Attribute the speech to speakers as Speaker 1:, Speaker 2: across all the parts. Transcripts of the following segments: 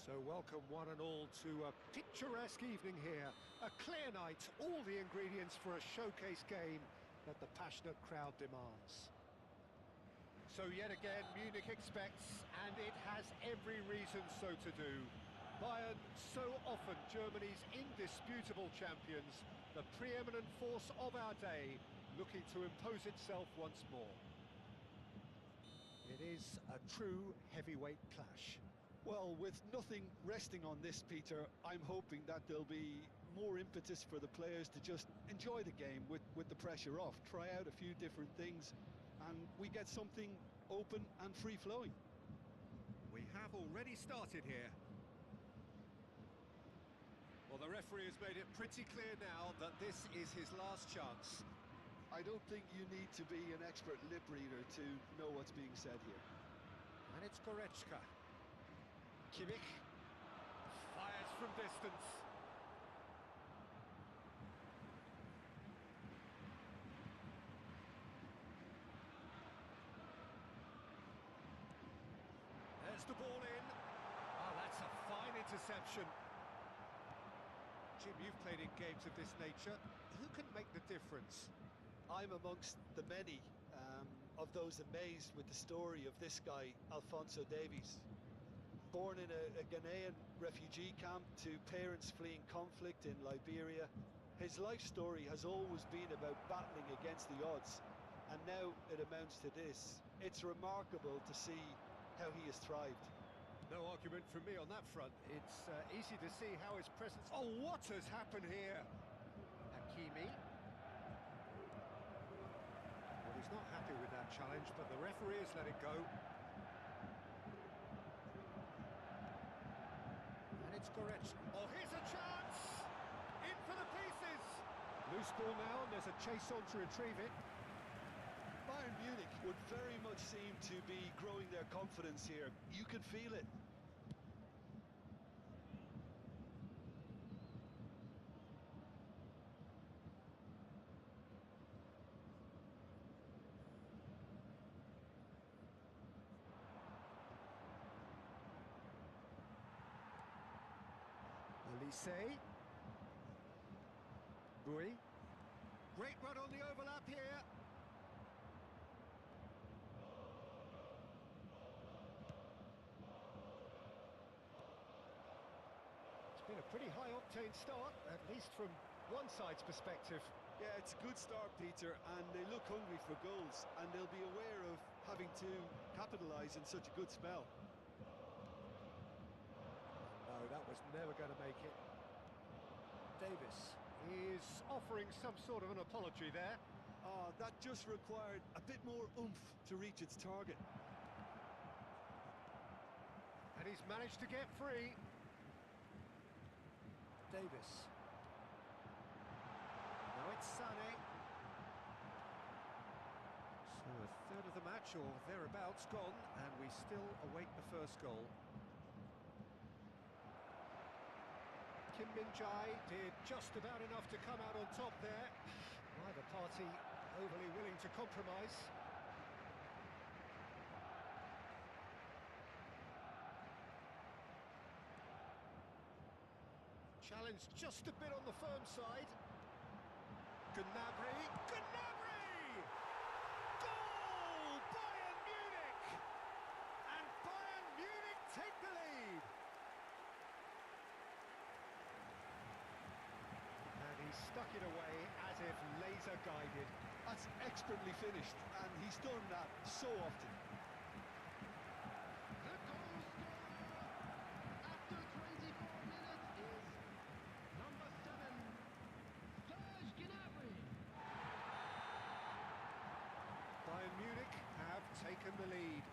Speaker 1: So welcome one and all to a picturesque evening here. A clear night, all the ingredients for a showcase game that the passionate crowd demands. So yet again, Munich expects, and it has every reason so to do. Bayern, so often Germany's indisputable champions, the preeminent force of our day, looking to impose itself once more. It is a true heavyweight clash.
Speaker 2: Well, with nothing resting on this, Peter, I'm hoping that there'll be more impetus for the players to just enjoy the game with the pressure off, try out a few different things, and we get something open and free-flowing.
Speaker 1: We have already started here. Well, the referee has made it pretty clear now that this is his last chance.
Speaker 2: I don't think you need to be an expert lip reader to know what's being said here.
Speaker 1: And it's Goretzka. Kimmich fires from distance. There's the ball in. Oh, that's a fine interception. Jim, you've played in games of this nature. Who can make the difference?
Speaker 2: I'm amongst the many of those amazed with the story of this guy, Alphonso Davies. Born in a Ghanaian refugee camp to parents fleeing conflict in Liberia, his life story has always been about battling against the odds, and now it amounts to this. It's remarkable to see how he has thrived.
Speaker 1: No argument from me on that front. It's easy to see how his presence... Oh, what has happened here? Hakimi. Well, he's not happy with that challenge, but the referee has let it go. And it's Goretzka. Oh, here's a chance! In for the pieces! Loose ball now, and there's a chase on to retrieve it.
Speaker 2: Bayern Munich would very much seem to be growing their confidence here. You can feel it.
Speaker 1: Olise. Bui. Great run on the overlap here. It's been a pretty high-octane start, at least from one side's perspective.
Speaker 2: Yeah, it's a good start, Peter, and they look hungry for goals, and they'll be aware of having to capitalise in such a good spell.
Speaker 1: No, that was never going to make it. Davis is offering some sort of an apology there.
Speaker 2: Oh, that just required a bit more oomph to reach its target.
Speaker 1: And he's managed to get free. Davis. Now it's Sané. So a third of the match, or thereabouts, gone, and we still await the first goal. Kim Min-jae did just about enough to come out on top there. Neither party overly willing to compromise. Challenge just a bit on the firm side. Gnabry. Gnabry! Goal! Bayern Munich! And Bayern Munich take the lead! And he stuck it away as if laser-guided.
Speaker 2: That's expertly finished, and he's done that so often.
Speaker 3: The goal scorer after 24 minutes is number 7, Serge Gnabry.
Speaker 1: Bayern Munich have taken the lead.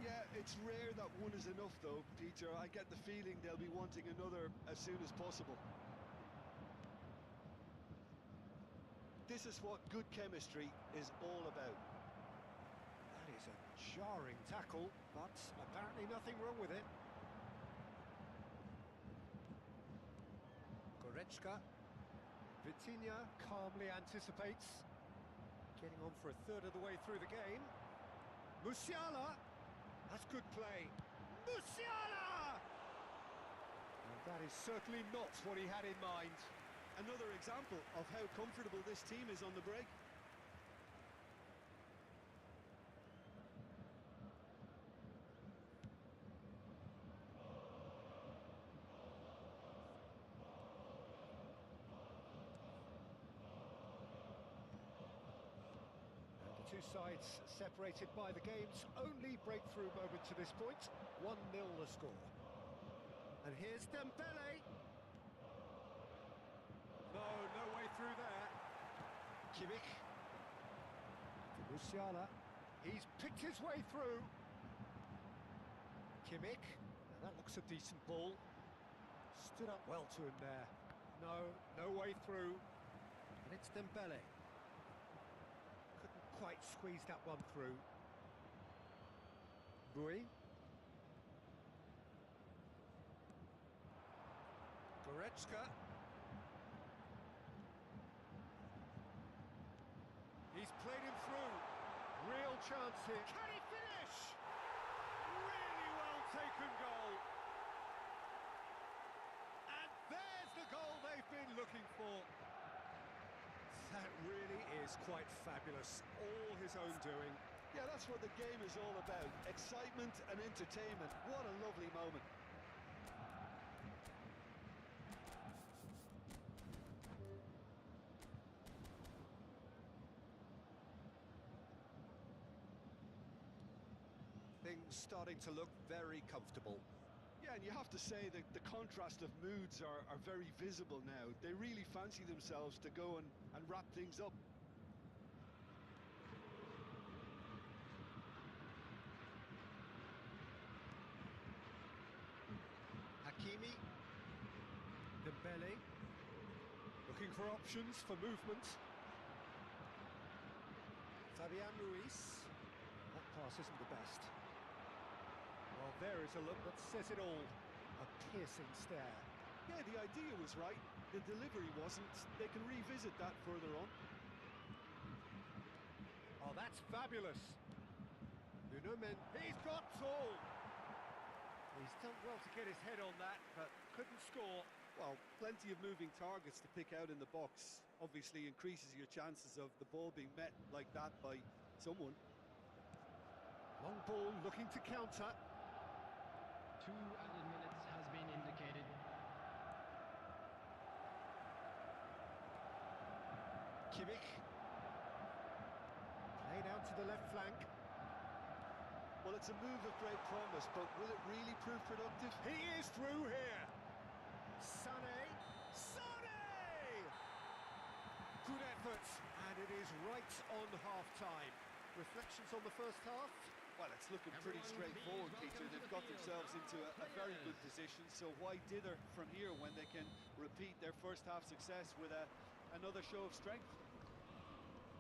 Speaker 2: Yeah, it's rare that one is enough though, Peter. I get the feeling they'll be wanting another as soon as possible. This is what good chemistry is all about.
Speaker 1: That is a jarring tackle, but apparently nothing wrong with it. Goretzka. Vitinha calmly anticipates. Getting on for a third of the way through the game. Musiala! That's good play. Musiala! That is certainly not what he had in mind.
Speaker 2: Another example of how comfortable this team is on the break.
Speaker 1: The two sides separated by the game's only breakthrough moment to this point. 1-0 the score. And here's Dembele. No way through there. Kimmich. Musiala. He's picked his way through. Kimmich. Now that looks a decent ball. Stood up well to him there. No way through. And it's Dembele. Couldn't quite squeeze that one through. Bui. Goretzka. He's played him through. Real chance here. Can he finish? Really well taken goal. And there's the goal they've been looking for. That really is quite fabulous. All his own doing.
Speaker 2: Yeah, that's what the game is all about. Excitement and entertainment. What a lovely moment.
Speaker 1: Things starting to look very comfortable.
Speaker 2: Yeah, and you have to say that the contrast of moods are very visible now. They really fancy themselves to go and wrap things up.
Speaker 1: Hakimi. Dembele. Looking for options for movement. Fabian Ruiz. That pass isn't the best. Well, there is a look that says it all. A piercing stare.
Speaker 2: Yeah, the idea was right. The delivery wasn't. They can revisit that further on.
Speaker 1: Oh, that's fabulous. Nuno Mendes. He's got tall. He's done well to get his head on that, but couldn't score.
Speaker 2: Well, plenty of moving targets to pick out in the box. Obviously increases your chances of the ball being met like that by someone.
Speaker 1: Long ball looking to counter.
Speaker 3: 2 added minutes has been indicated.
Speaker 1: Kimmich. Played out to the left flank.
Speaker 2: Well, it's a move of great promise, but will it really prove productive?
Speaker 1: He is through here. Sané. Sané! Good effort, and it is right on half-time. Reflections on the first half?
Speaker 2: Well, it's looking pretty straightforward, Peter. They've got themselves into a very good position, so why dither from here when they can repeat their first half success with another show of strength?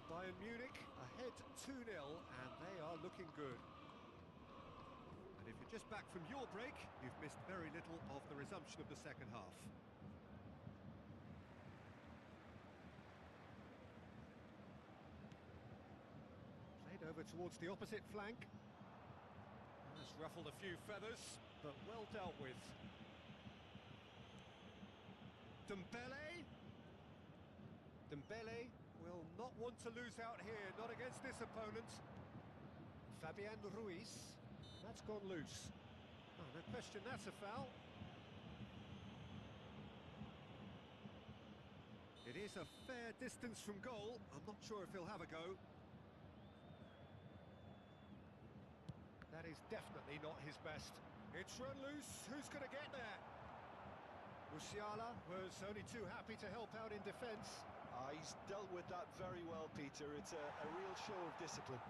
Speaker 1: Bayern Munich ahead 2-0, and they are looking good. And if you're just back from your break, you've missed very little of the resumption of the second half. Played over towards the opposite flank. Has ruffled a few feathers, but well dealt with. Dembele. Dembele will not want to lose out here, not against this opponent. Fabian Ruiz. That's gone loose. Oh, no question, that's a foul. It is a fair distance from goal. I'm not sure if he'll have a go. That is definitely not his best. It's run loose. Who's going to get there? Musiala was only too happy to help out in defence.
Speaker 2: He's dealt with that very well, Peter. It's a real show of discipline.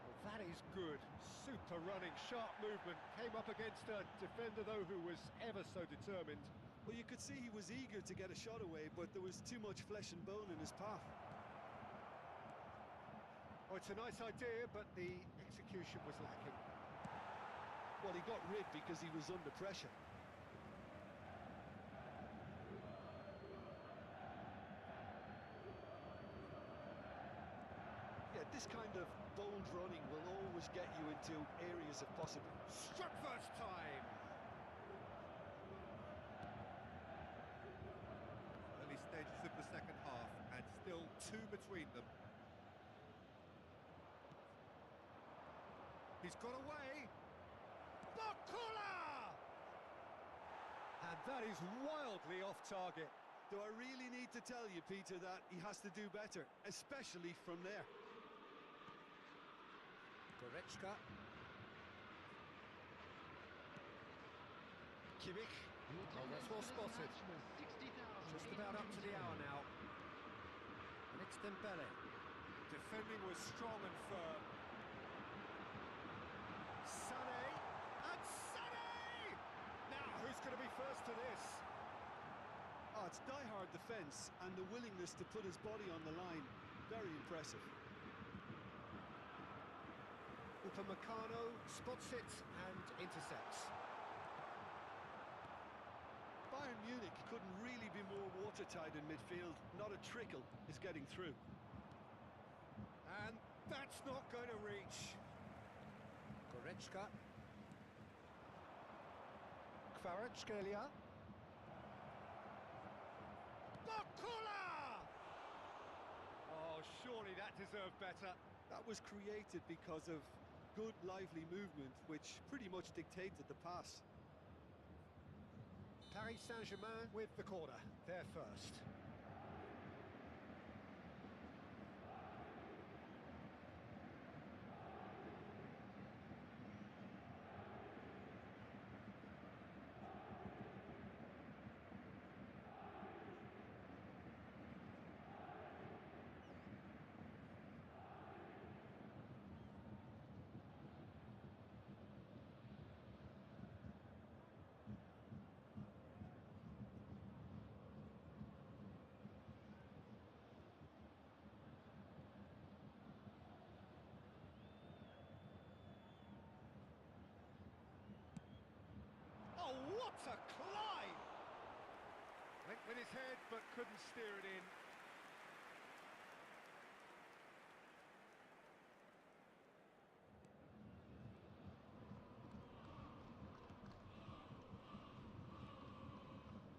Speaker 1: Well, that is good. Super running, sharp movement. Came up against a defender, though, who was ever so determined.
Speaker 2: Well, you could see he was eager to get a shot away, but there was too much flesh and bone in his path.
Speaker 1: Oh, it's a nice idea, but the execution was lacking.
Speaker 2: Well, he got rid because he was under pressure. Yeah, this kind of bold running will always get you into areas of possible.
Speaker 1: Struck first time.
Speaker 4: Early stages of the second half, and still 2 between them. He's got away.
Speaker 1: Bakula! And that is wildly off target.
Speaker 2: Do I really need to tell you, Peter, that he has to do better, especially from there?
Speaker 1: Goretzka. Kimmich. Oh, that's well spotted. Just about up to the hour now. And it's Dembele. Defending was strong and firm. Sané. And Sané! Now, who's going to be first to this?
Speaker 2: Oh, it's die-hard defence and the willingness to put his body on the line. Very impressive.
Speaker 1: Upamecano spots it and intercepts.
Speaker 2: Bayern Munich couldn't really be more watertight in midfield. Not a trickle is getting through.
Speaker 1: And that's not going to reach. Goretzka. Kvaratskhelia. Bakula! Oh, surely that deserved better.
Speaker 2: That was created because of good, lively movement, which pretty much dictated the pass.
Speaker 1: Paris Saint-Germain with the corner. They're first. Oh, what a climb! Went with his head, but couldn't steer it in.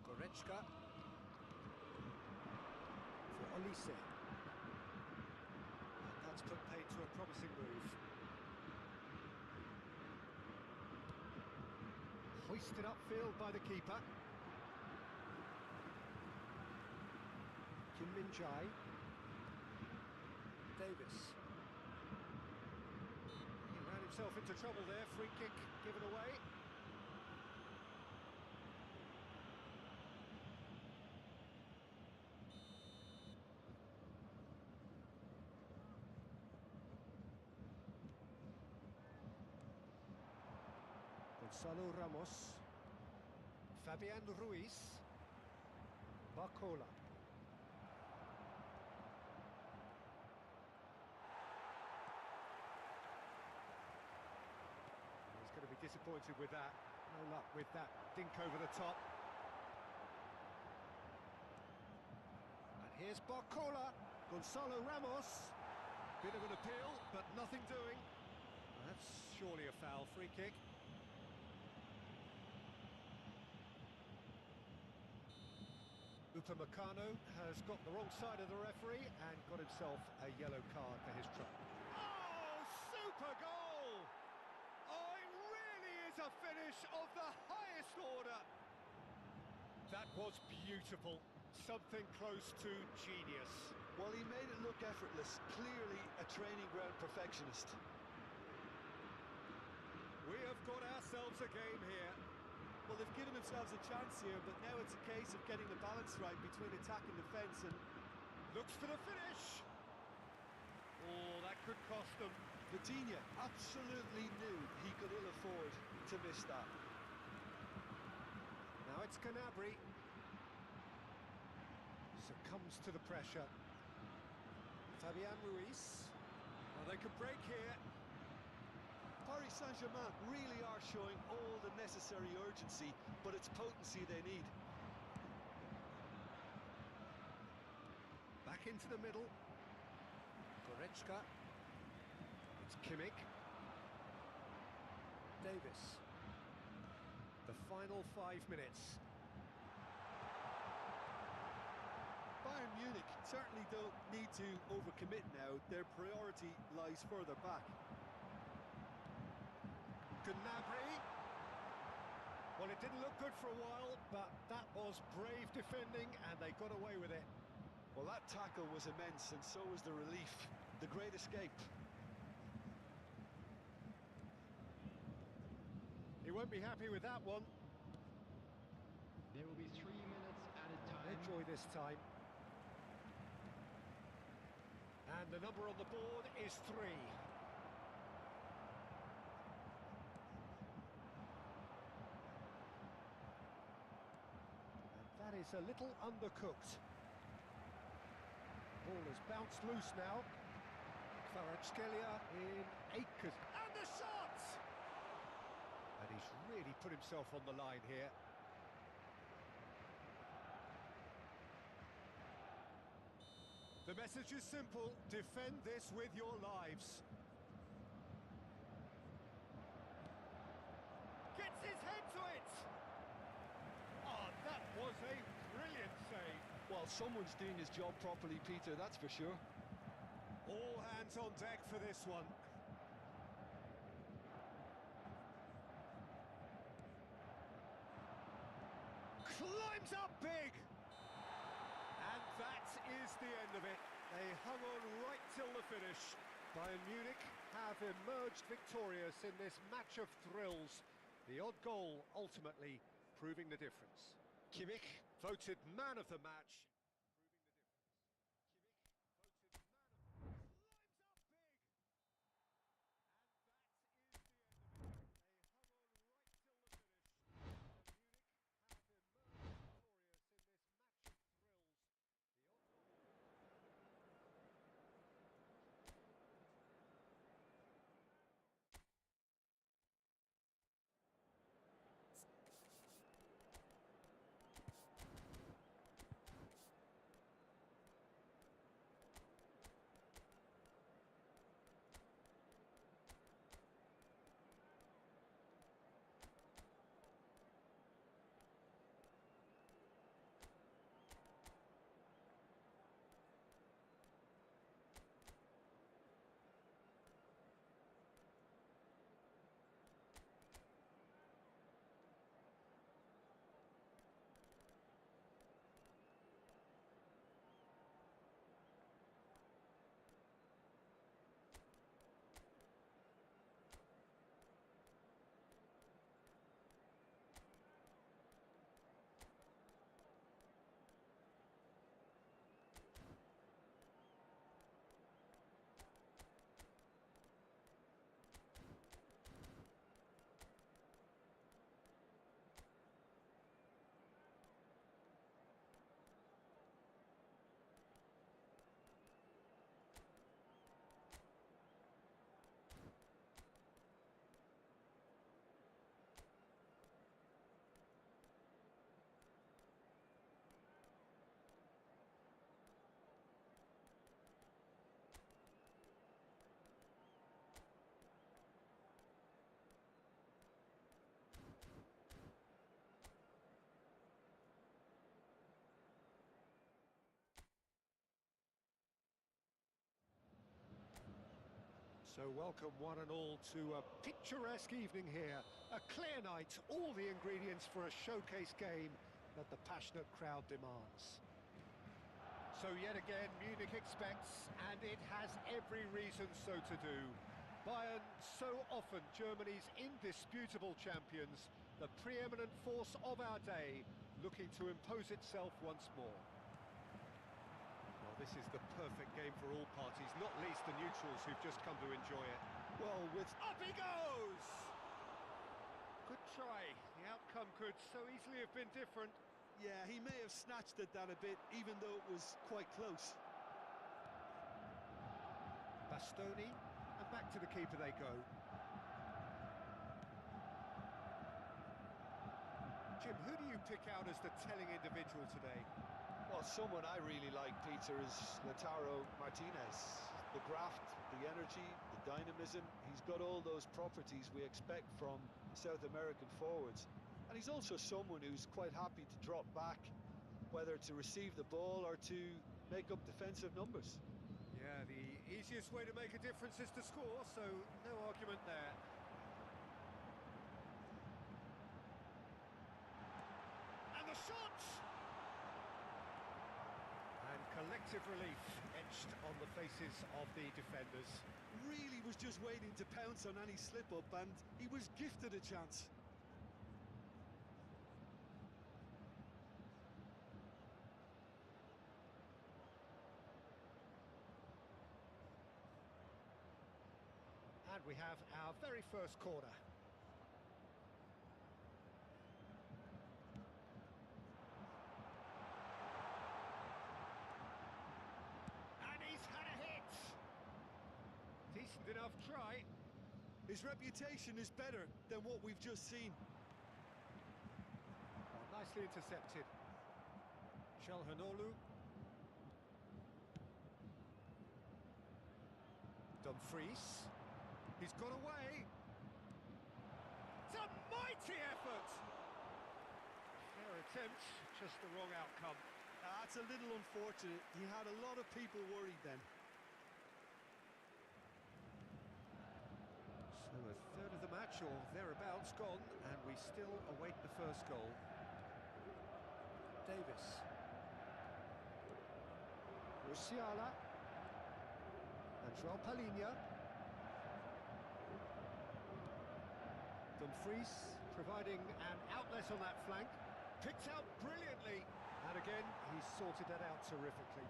Speaker 1: Goretzka. For Olise. And that's put paid to a promising move. Hoisted upfield by the keeper. Kim Min-jae. Davis. He ran himself into trouble there. Free kick given away. Gonzalo Ramos. Fabian Ruiz. Bakula. He's going to be disappointed with that. No luck with that dink over the top. And here's Bakula. Gonzalo Ramos. Bit of an appeal, but nothing doing. That's surely a foul. Free kick. Upamecano has got the wrong side of the referee and got himself a yellow card for his trouble. Oh, super goal! Oh, it really is a finish of the highest order. That was beautiful. Something close to genius.
Speaker 2: Well, he made it look effortless. Clearly a training ground perfectionist.
Speaker 1: We have got ourselves a game here.
Speaker 2: Well, they've given themselves a chance here, but now it's a case of getting the balance right between attack and defence, and
Speaker 1: looks for the finish. Oh, that could cost them.
Speaker 2: Vitinha absolutely knew he could ill afford to miss that.
Speaker 1: Now it's Gnabry. Succumbs to the pressure. Fabian Ruiz. Well, they could break here.
Speaker 2: Paris Saint-Germain really are showing all the necessary urgency, but it's potency they need.
Speaker 1: Back into the middle. Goretzka. It's Kimmich. Davis. The final 5 minutes.
Speaker 2: Bayern Munich certainly don't need to overcommit now. Their priority lies further back.
Speaker 1: Gnabry. Well, it didn't look good for a while, but that was brave defending, and they got away with it.
Speaker 2: Well, that tackle was immense, and so was the relief. The great escape.
Speaker 1: He won't be happy with that one.
Speaker 3: There will be 3 minutes added time.
Speaker 1: Enjoy this time. And the number on the board is 3. And that is a little undercooked. Ball has bounced loose now. Kvaratskhelia in acres. And the shot! And he's really put himself on the line here. The message is simple: defend this with your lives. Gets his head to it! Oh, that was a brilliant save.
Speaker 2: Well, someone's doing his job properly, Peter, that's for sure.
Speaker 1: All hands on deck for this one. Climbs up big! And that is the end of it. They hung on right till the finish. Bayern Munich have emerged victorious in this match of thrills. The odd goal ultimately proving the difference. Kimmich voted man of the match. So welcome one and all to a picturesque evening here. A clear night, all the ingredients for a showcase game that the passionate crowd demands. So yet again, Munich expects, and it has every reason so to do. Bayern, so often Germany's indisputable champions, the preeminent force of our day, looking to impose itself once more. Well, this is the perfect game for all parties, not least the neutrals who've just come to enjoy it.
Speaker 2: Well, with...
Speaker 1: Up he goes! Good try. The outcome could so easily have been different.
Speaker 2: Yeah, he may have snatched at that a bit, even though it was quite close.
Speaker 1: Bastoni, and back to the keeper they go. Jim, who do you pick out as the telling individual today?
Speaker 2: Well, someone I really like, Peter, is Lautaro Martinez. The graft, the energy, the dynamism. He's got all those properties we expect from South American forwards. And he's also someone who's quite happy to drop back, whether to receive the ball or to make up defensive numbers.
Speaker 1: Yeah, the easiest way to make a difference is to score, so no argument there. And the shot! And collective relief etched on the faces of the defenders.
Speaker 2: Really was just waiting to pounce on any slip-up, and he was gifted a chance.
Speaker 1: And we have our very first corner. And he's had a hit! Decent enough try.
Speaker 2: His reputation is better than what we've just seen.
Speaker 1: Oh, nicely intercepted. Çalhanoğlu. Dumfries. He's got away. It's a mighty effort. Fair attempt, just the wrong outcome.
Speaker 2: That's a little unfortunate. He had a lot of people worried then.
Speaker 1: So a third of the match or thereabouts gone, and we still await the first goal. Davis. Musiala. And João Palhinha. Dumfries providing an outlet on that flank. Picked out brilliantly. And again, he's sorted that out terrifically.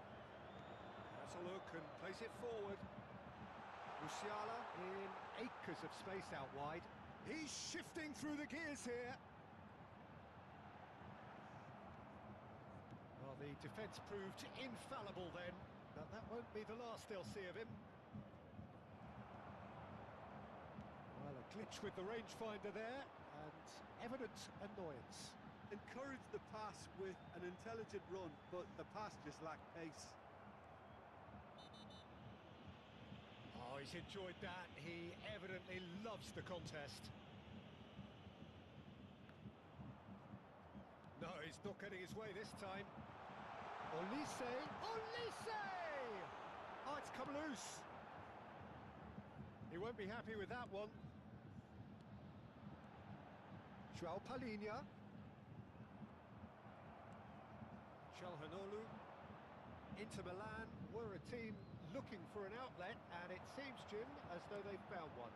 Speaker 1: That's a look and plays it forward. Musiala in acres of space out wide. He's shifting through the gears here. Well, the defence proved infallible then, but that won't be the last they'll see of him. Well, a glitch with the rangefinder there, and evident annoyance.
Speaker 2: Encouraged the pass with an intelligent run, but the pass just lacked pace.
Speaker 1: Oh, he's enjoyed that. He evidently loves the contest. No, he's not getting his way this time. Olise! Olise! Oh, it's come loose. He won't be happy with that one. João Palhinha. Çalhanoğlu. Inter Milan were a team looking for an outlet, and it seems, Jim, as though they've found one.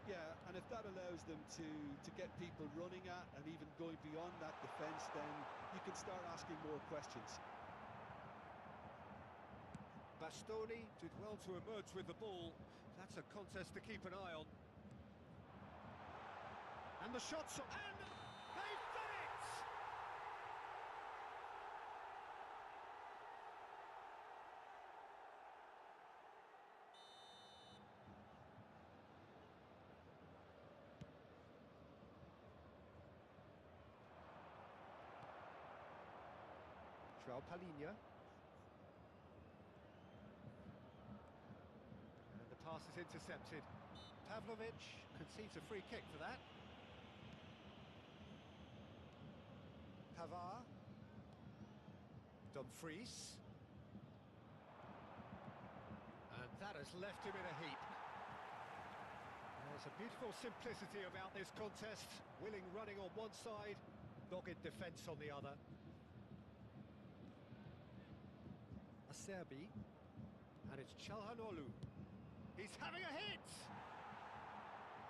Speaker 2: Yeah, and if that allows them to get people running at and even going beyond that defence, then you can start asking more questions.
Speaker 1: Bastoni did well to emerge with the ball. That's a contest to keep an eye on. And the shots, and they've done it! João Palhinha. And the pass is intercepted. Pavlovic concedes a free kick for that. Pavard. Dumfries. And that has left him in a heap. There's a beautiful simplicity about this contest. Willing running on one side, dogged defence on the other. Acerbi. And it's Çalhanoğlu. He's having a hit!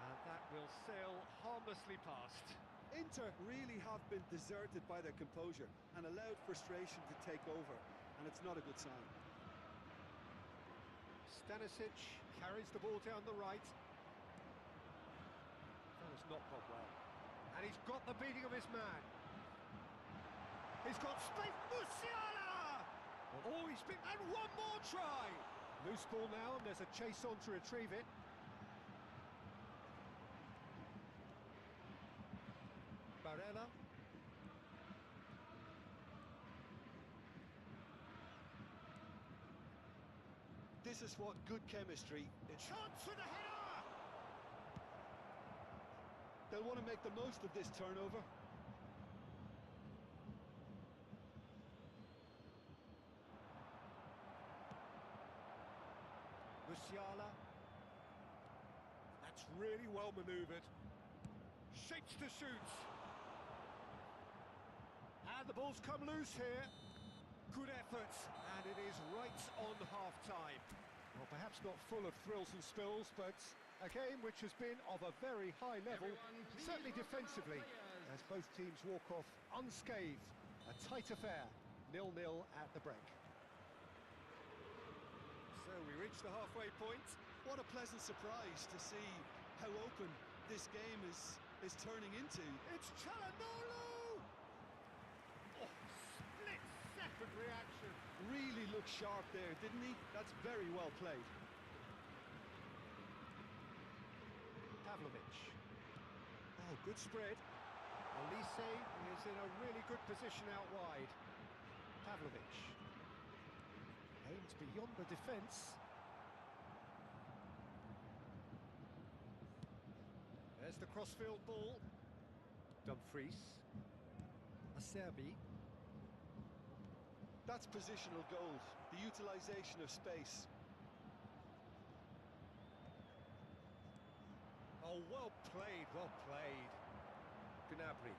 Speaker 1: And that will sail harmlessly past.
Speaker 2: Inter really have been deserted by their composure and allowed frustration to take over, and it's not a good sign.
Speaker 1: Stanisic carries the ball down the right. That has not gone well. And he's got the beating of his man. He's got space. Musiala! Oh, he's been... And one more try! Loose ball now, and there's a chase on to retrieve it. Barella.
Speaker 2: This is what good chemistry is.
Speaker 1: Chance for the header!
Speaker 2: They'll want to make the most of this turnover.
Speaker 1: Musiala. That's really well manoeuvred. Shapes to shoot. And the ball's come loose here. Good effort, and it is right on half-time. Well, perhaps not full of thrills and spills, but a game which has been of a very high level, certainly defensively, as both teams walk off unscathed. A tight affair, 0-0 at the break. So we reach the halfway point.
Speaker 2: What a pleasant surprise to see how open this game is turning into.
Speaker 1: It's Çalhanoğlu! Oh, split-second reaction.
Speaker 2: Really looked sharp there, didn't he? That's very well played.
Speaker 1: Pavlovic. Oh, good spread. Olise is in a really good position out wide. Pavlovic aims beyond the defence. There's the crossfield ball. Dumfries. Acerbi.
Speaker 2: That's positional gold, the utilisation of space.
Speaker 1: Oh, well played, well played. Gnabry.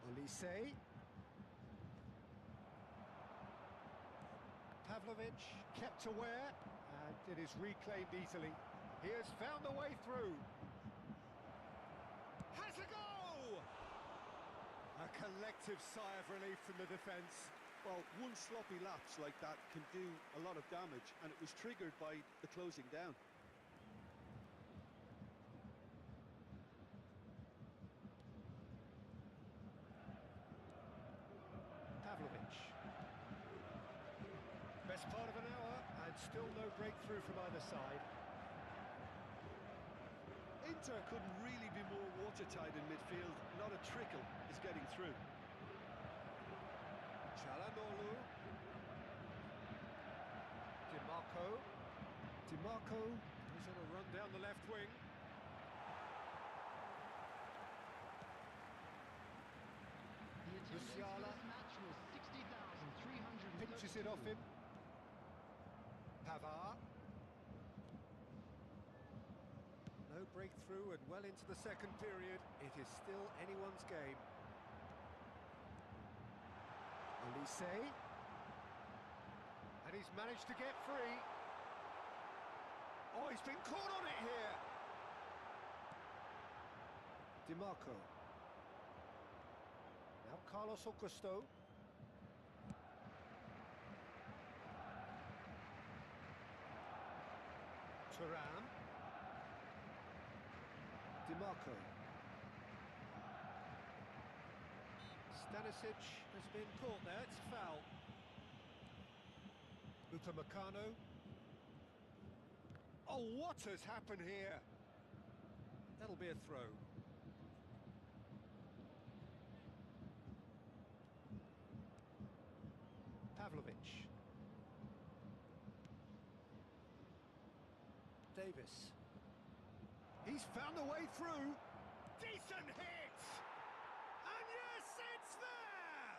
Speaker 1: Olise. Pavlovic kept aware, and it is reclaimed easily. He has found the way through. Has a go! A collective sigh of relief from the defence.
Speaker 2: Well, one sloppy lapse like that can do a lot of damage, and it was triggered by the closing down.
Speaker 1: Pavlovic. Best part of an hour, and still no breakthrough from either side.
Speaker 2: Inter couldn't really be more watertight in midfield. Not a trickle is getting through.
Speaker 1: Çalhanoğlu. Dimarco is on a run down the left wing.
Speaker 3: The attendance for
Speaker 1: Musiala.
Speaker 3: this match was 60,330.
Speaker 1: Pinches it off him. Pavard. No breakthrough and well into the second period. It is still anyone's game. Olise. And he's managed to get free. Oh, he's been caught on it here. Dimarco. Now Carlos Augusto. Thuram. Dimarco. Stanisic has been caught there, it's a foul. Upamecano. Oh, what has happened here? That'll be a throw. Pavlovic. Davis. He's found a way through. Decent hit! And yes, it's there!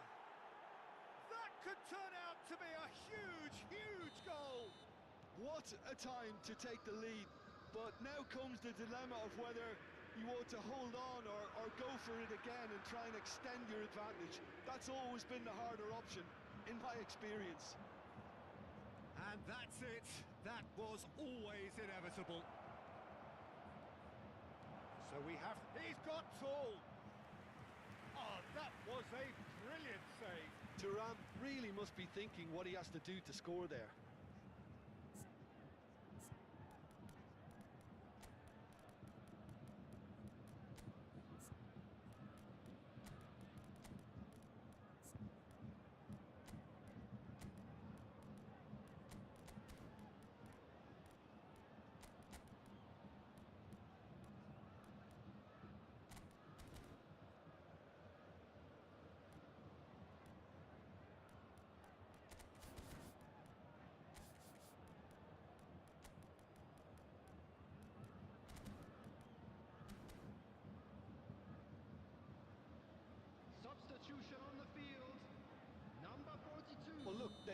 Speaker 1: That could turn out to be a huge, huge goal.
Speaker 2: What a time to take the lead. But now comes the dilemma of whether you ought to hold on or go for it again and try and extend your advantage. That's always been the harder option, in my experience.
Speaker 1: And that's it. That was always inevitable. So we have... He's got tall. Oh, that was a brilliant save.
Speaker 2: Thuram really must be thinking what he has to do to score there.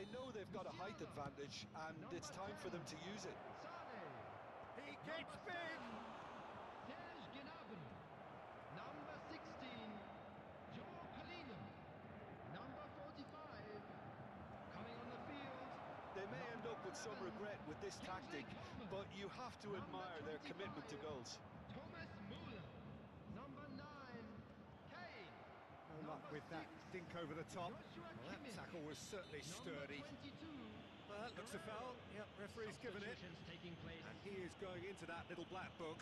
Speaker 2: They know they've got a height advantage, and it's time for them to use it.
Speaker 3: Sane.
Speaker 1: He gets big!
Speaker 3: Serge Gnabry. Number 16, Joe Kalinin. Number 45, coming on the field.
Speaker 2: They may end up with some regret with this tactic, but you have to admire their commitment to goals.
Speaker 3: Thomas Müller. Number 9, Kane.
Speaker 1: No luck with that dink over the top. Well, that tackle was certainly sturdy.
Speaker 3: Number 22.
Speaker 1: Well, that looks a foul. Yep, referee's given it.
Speaker 3: Substitutions taking place.
Speaker 1: And he is going into that little black book.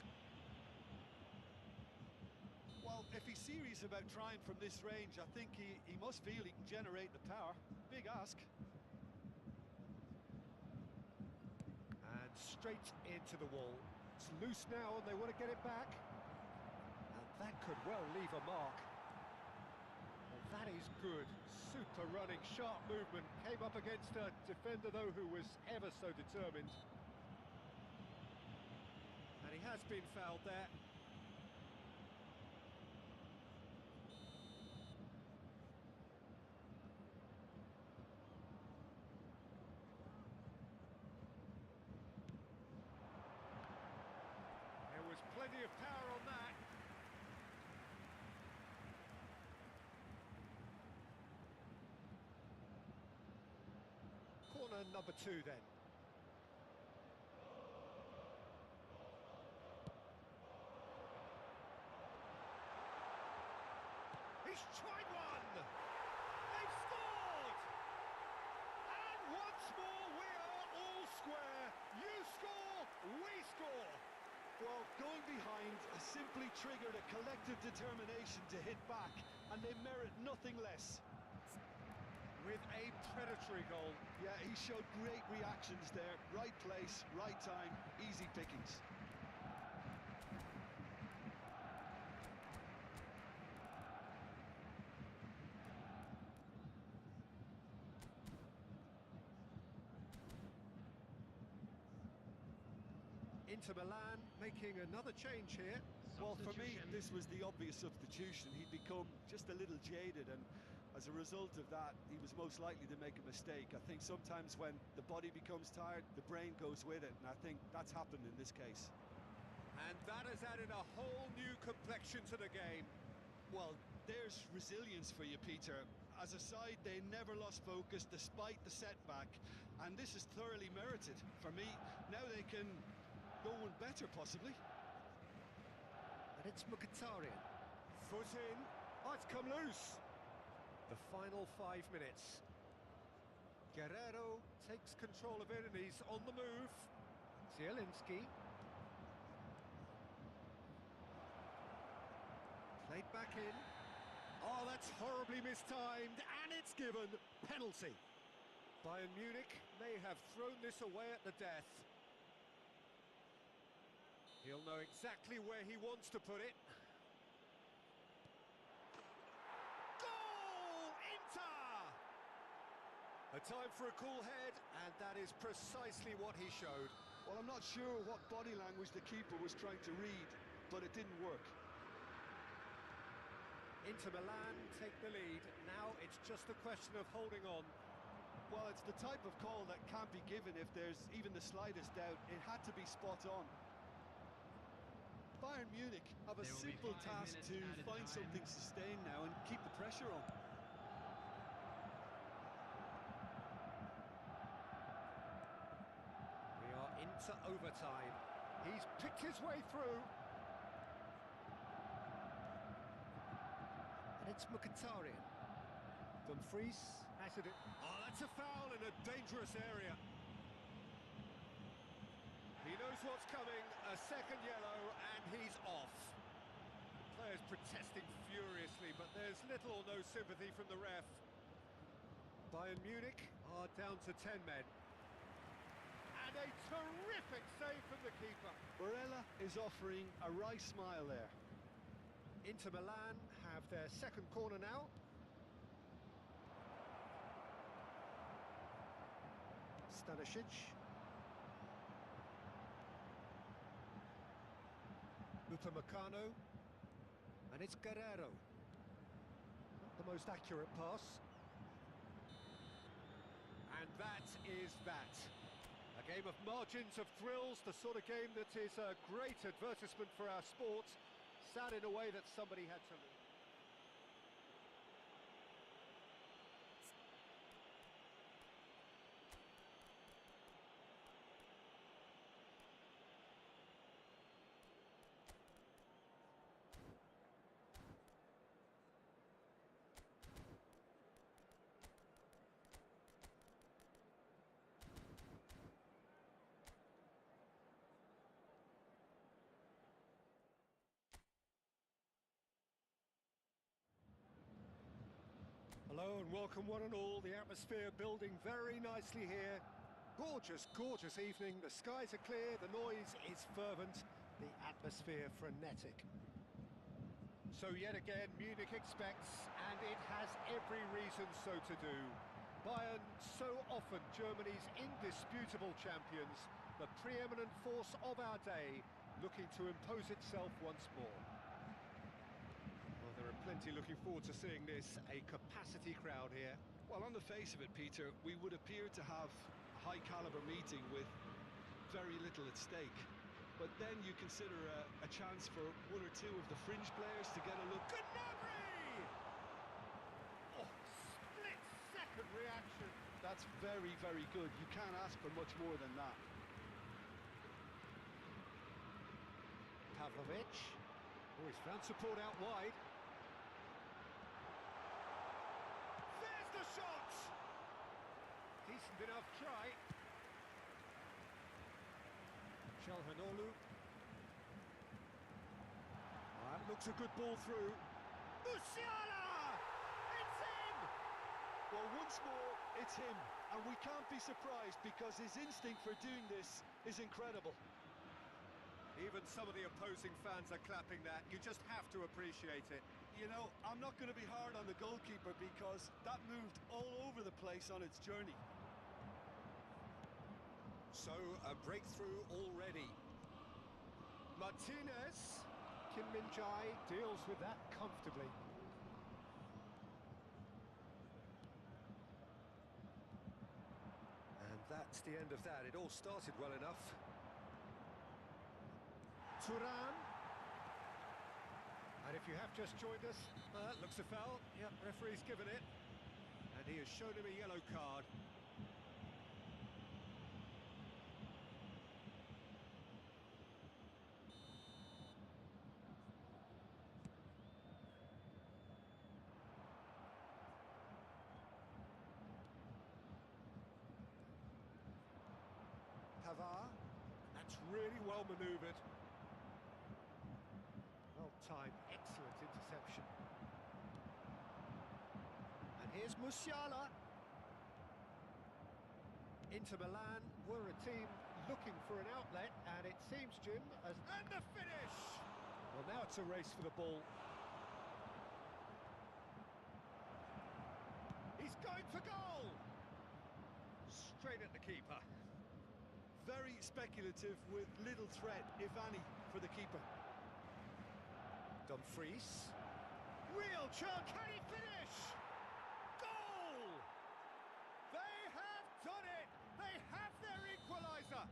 Speaker 2: Well, if he's serious about trying from this range, I think he must feel he can generate the power. Big ask.
Speaker 1: And straight into the wall. It's loose now and they want to get it back. And that could well leave a mark. Well, that is good. Super running, sharp movement. Came up against a defender, though, who was ever so determined. And he has been fouled there. There was plenty of power on that. Corner number 2 then. He's tried one! They've scored! And once more we are all square. You score, we score.
Speaker 2: Well, going behind simply triggered a collective determination to hit back, and they merit nothing less.
Speaker 1: With a predatory goal.
Speaker 2: Yeah, he showed great reactions there. Right place, right time, easy pickings.
Speaker 1: Inter Milan making another change here.
Speaker 2: Well, for me,
Speaker 3: Substitution.
Speaker 2: this was the obvious substitution. He'd become just a little jaded, and as a result of that, he was most likely to make a mistake. I think sometimes when the body becomes tired, the brain goes with it, and I think that's happened in this case.
Speaker 1: And that has added a whole new complexion to the game.
Speaker 2: Well, there's resilience for you, Peter. As a side, they never lost focus despite the setback, and this is thoroughly merited. For me, now they can go one better, possibly.
Speaker 1: And it's Mkhitaryan. Foot in. Oh, it's come loose. The final 5 minutes. Guerrero takes control of it and he's on the move. Zielinski. Played back in. Oh, that's horribly mistimed, and it's given. Penalty. Bayern Munich may have thrown this away at the death. He'll know exactly where he wants to put it. Goal! Inter! A time for a cool head, and that is precisely what he showed.
Speaker 2: Well, I'm not sure what body language the keeper was trying to read, but it didn't work.
Speaker 1: Inter Milan take the lead. Now it's just a question of holding on.
Speaker 2: Well, it's the type of call that can't be given if there's even the slightest doubt. It had to be spot on. Bayern Munich have a
Speaker 3: There will be
Speaker 2: simple
Speaker 3: 5
Speaker 2: task
Speaker 3: minutes
Speaker 2: to
Speaker 3: added
Speaker 2: find
Speaker 3: time.
Speaker 2: something sustained now and keep the pressure on.
Speaker 1: We are into overtime. He's picked his way through. And it's Mkhitaryan. Dumfries has it. Oh, that's a foul in a dangerous area. He knows what's coming. A second yellow, and he's off. The players protesting furiously, but there's little or no sympathy from the ref. Bayern Munich are down to 10 men. And a terrific save from the keeper.
Speaker 2: Barella is offering a wry smile there.
Speaker 1: Inter Milan have their second corner now. Stanisic. Upamecano. And it's Guerrero. Not the most accurate pass. And that is that. A game of margins of thrills, the sort of game that is a great advertisement for our sport. Sad in a way that somebody had to lose. Hello and welcome one and all. The atmosphere building very nicely here. Gorgeous, gorgeous evening. The skies are clear, the noise is fervent, the atmosphere frenetic. So yet again, Munich expects, and it has every reason so to do. Bayern, so often Germany's indisputable champions, the preeminent force of our day, looking to impose itself once more. There are plenty looking forward to seeing this, a capacity crowd here.
Speaker 2: Well, on the face of it, Peter, we would appear to have a high-caliber meeting with very little at stake. But then you consider a chance for one or two of the fringe players to get a look.
Speaker 1: Gnabry! Oh, split-second reaction.
Speaker 2: That's very, very good. You can't ask for much more than that.
Speaker 1: Pavlovic. Oh, he's found support out wide. The shot! Decent enough try. Çalhanoğlu. That looks a good ball through. Musiala! It's him!
Speaker 2: Well, once more, it's him. And we can't be surprised because his instinct for doing this is incredible.
Speaker 4: Even some of the opposing fans are clapping that. You just have to appreciate it.
Speaker 2: You know, I'm not going to be hard on the goalkeeper because that moved all over the place on its journey.
Speaker 1: So, a breakthrough already. Martinez. Kim Min-jae deals with that comfortably. And that's the end of that. It all started well enough. Thuram. And if you have just joined us, that looks a foul. Yep, referee's given it. And he has shown him a yellow card. Pavard. That's really well manoeuvred. Well-timed, excellent interception. And here's Musiala. Inter Milan were a team looking for an outlet, and it seems, Jim, as... And the finish! Well, now it's a race for the ball. He's going for goal! Straight at the keeper.
Speaker 2: Very speculative with little threat, if any, for the keeper.
Speaker 1: Dumfries. Real chance. Can he finish? Goal! They have done it! They have their equaliser!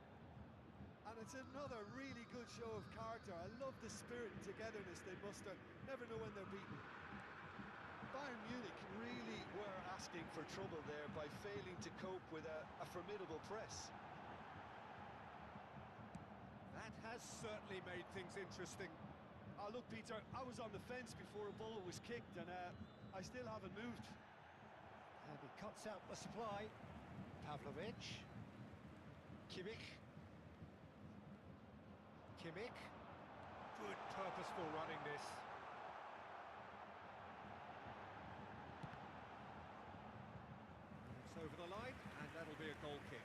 Speaker 2: And it's another really good show of character. I love the spirit and togetherness they muster. Never know when they're beaten. Bayern Munich really were asking for trouble there by failing to cope with a formidable press.
Speaker 1: That has certainly made things interesting.
Speaker 2: Look, Peter, I was on the fence before a ball was kicked, and I still haven't moved.
Speaker 1: And he cuts out the supply. Pavlovic. Kimmich. Kimmich. Good purposeful running this. It's over the line, and that'll be a goal kick.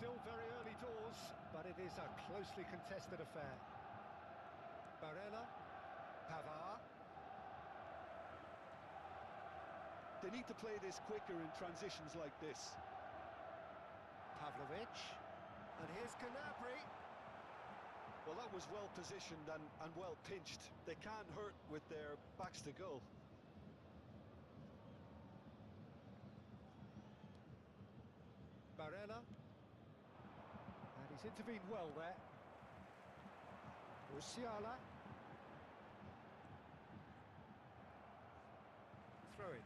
Speaker 1: Still very early doors, but it is a closely contested affair. Barella, Pavard.
Speaker 2: They need to play this quicker in transitions like this.
Speaker 1: Pavlovic. And here's Gnabry.
Speaker 2: Well, that was well positioned and well pinched. They can't hurt with their backs to goal.
Speaker 1: Barella. And he's intervened well there. Musiala. Throw in.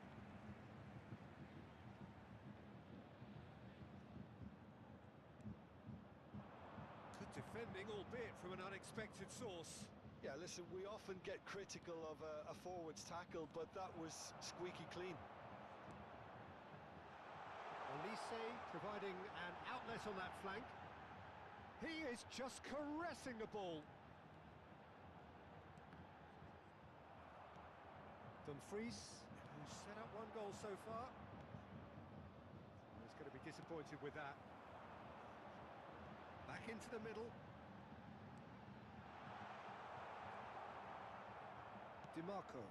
Speaker 1: Good defending, albeit from an unexpected source.
Speaker 2: Yeah, listen, we often get critical of a forward's tackle, but that was squeaky clean.
Speaker 1: Olise providing an outlet on that flank. He is just caressing the ball. Dumfries, who's set up one goal so far. He's going to be disappointed with that. Back into the middle. DiMarco.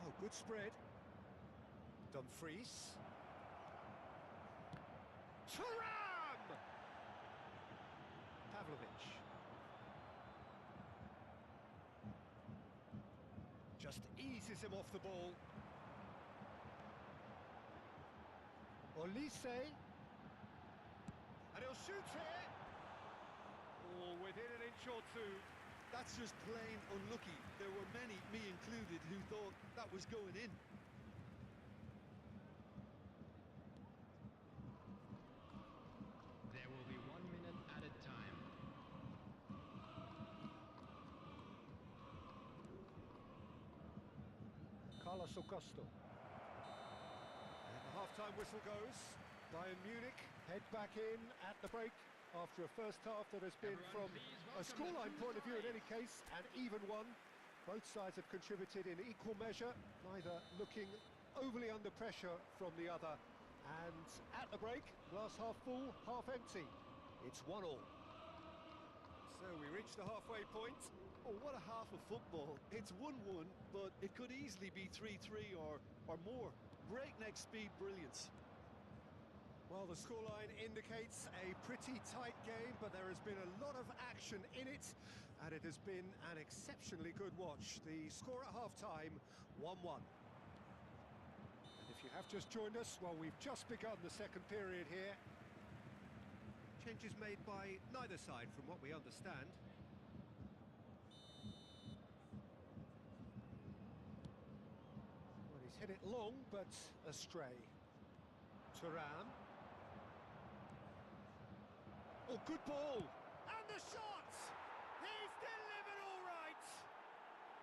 Speaker 1: Oh, good spread. Dumfries. Thuram! Pavlovic. Just eases him off the ball. Olise. And he'll shoot here. Oh, within an inch or two.
Speaker 2: That's just plain unlucky. There were many, me included, who thought that was going in.
Speaker 3: There will be 1 minute added time.
Speaker 1: Carlos Augusto. And the half-time whistle goes. Bayern Munich head back in at the break after a first half that has been,
Speaker 3: Everyone
Speaker 1: from
Speaker 3: please
Speaker 1: a
Speaker 3: welcome
Speaker 1: scoreline
Speaker 3: the
Speaker 1: point of view in
Speaker 3: Flyers.
Speaker 1: any case, an even one. Both sides have contributed in equal measure, neither looking overly under pressure from the other. And at the break, glass half full, half empty. It's 1-1.
Speaker 4: So we reach the halfway point.
Speaker 2: Oh, what a half of football. It's 1-1, but it could easily be 3-3 or more. Breakneck speed brilliance.
Speaker 4: Well, the scoreline indicates a pretty tight game, but there has been a lot of action in it, and it has been an exceptionally good watch. The score at half-time, 1-1.
Speaker 1: And if you have just joined us, well, we've just begun the second period here.
Speaker 4: Changes made by neither side, from what we understand.
Speaker 1: Well, he's hit it long, but astray. Thuram. Oh, good ball!
Speaker 4: And the shot! He's delivered all right!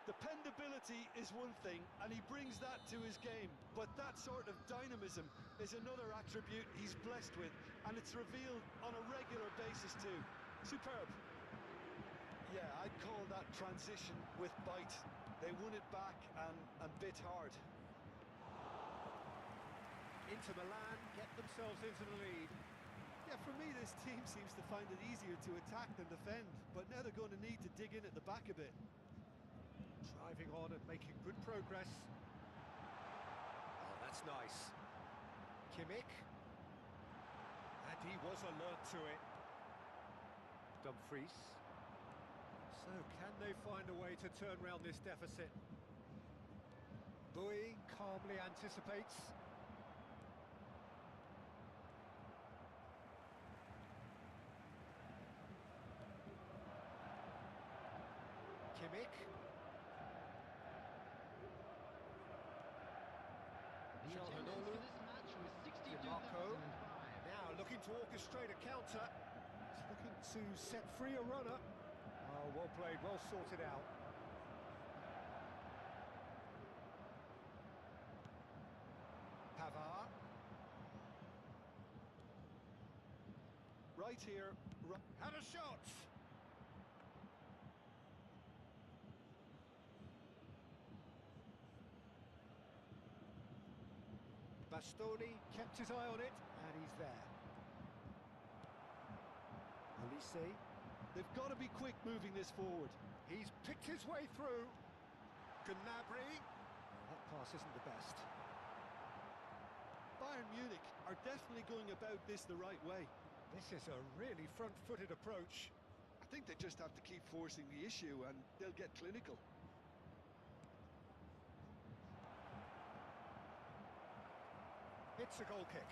Speaker 2: Dependability is one thing, and he brings that to his game. But that sort of dynamism is another attribute he's blessed with, and it's revealed on a regular basis too. Superb. Yeah, I'd call that transition with bite. They won it back and bit hard.
Speaker 1: Inter Milan get themselves into the lead.
Speaker 2: Yeah, for me, this team seems to find it easier to attack than defend, but now they're going to need to dig in at the back a bit.
Speaker 1: Driving on and making good progress. Oh, that's nice. Kimmich. And he was alert to it. Dumfries. So, can they find a way to turn round this deficit? Bowie calmly anticipates. Kimmich.
Speaker 3: The attendance for this match was
Speaker 1: DiMarco.
Speaker 3: 62,005.
Speaker 1: Now looking to orchestrate a counter. He's looking to set free a runner. Oh, well played, well sorted out. Pavard.
Speaker 2: Right here,
Speaker 1: Had a shot. Bastoni kept his eye on it, and he's there. Olise.
Speaker 2: they've got to be quick moving this forward.
Speaker 1: He's picked his way through. Gnabry. That pass isn't the best.
Speaker 2: Bayern Munich are definitely going about this the right way.
Speaker 1: This is a really front-footed approach.
Speaker 2: I think they just have to keep forcing the issue and they'll get clinical.
Speaker 1: It's a goal kick.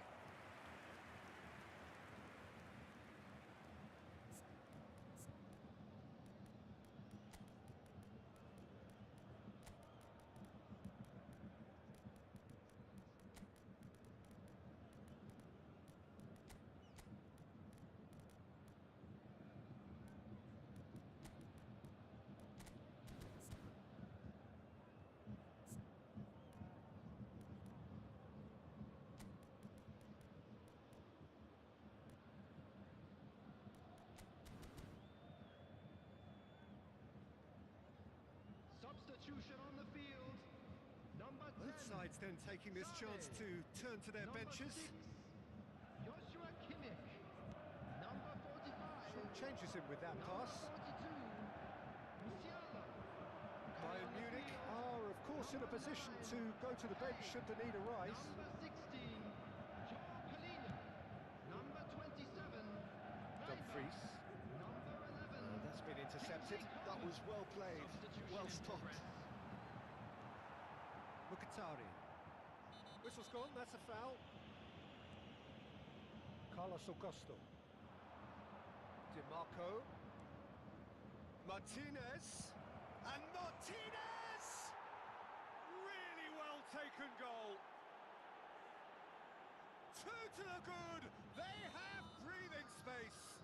Speaker 3: Substitution on the field. Number 10.
Speaker 1: Both sides then taking this chance to turn to their
Speaker 3: Number
Speaker 1: benches.
Speaker 3: 6, Joshua Kimmich. Number 45.
Speaker 1: Short changes in with that
Speaker 3: Number
Speaker 1: pass.
Speaker 3: 42. Musiala.
Speaker 1: Bayern
Speaker 3: On the
Speaker 1: Munich
Speaker 3: field.
Speaker 1: are, of course, in a
Speaker 3: Number
Speaker 1: position
Speaker 3: 9.
Speaker 1: to go to the bench should the need arise.
Speaker 3: Number 16. Joao Palhinha. Number 27.
Speaker 1: Dumfries.
Speaker 3: Number 11.
Speaker 1: That's been intercepted.
Speaker 2: That was well played,
Speaker 3: Substitution
Speaker 2: well
Speaker 3: in
Speaker 2: stopped.
Speaker 3: progress.
Speaker 1: Mkhitaryan. Whistle's gone, that's a foul. Carlos Augusto. Di Marco. Martinez. And Martinez! Really well taken goal. Two to the good. They have breathing space.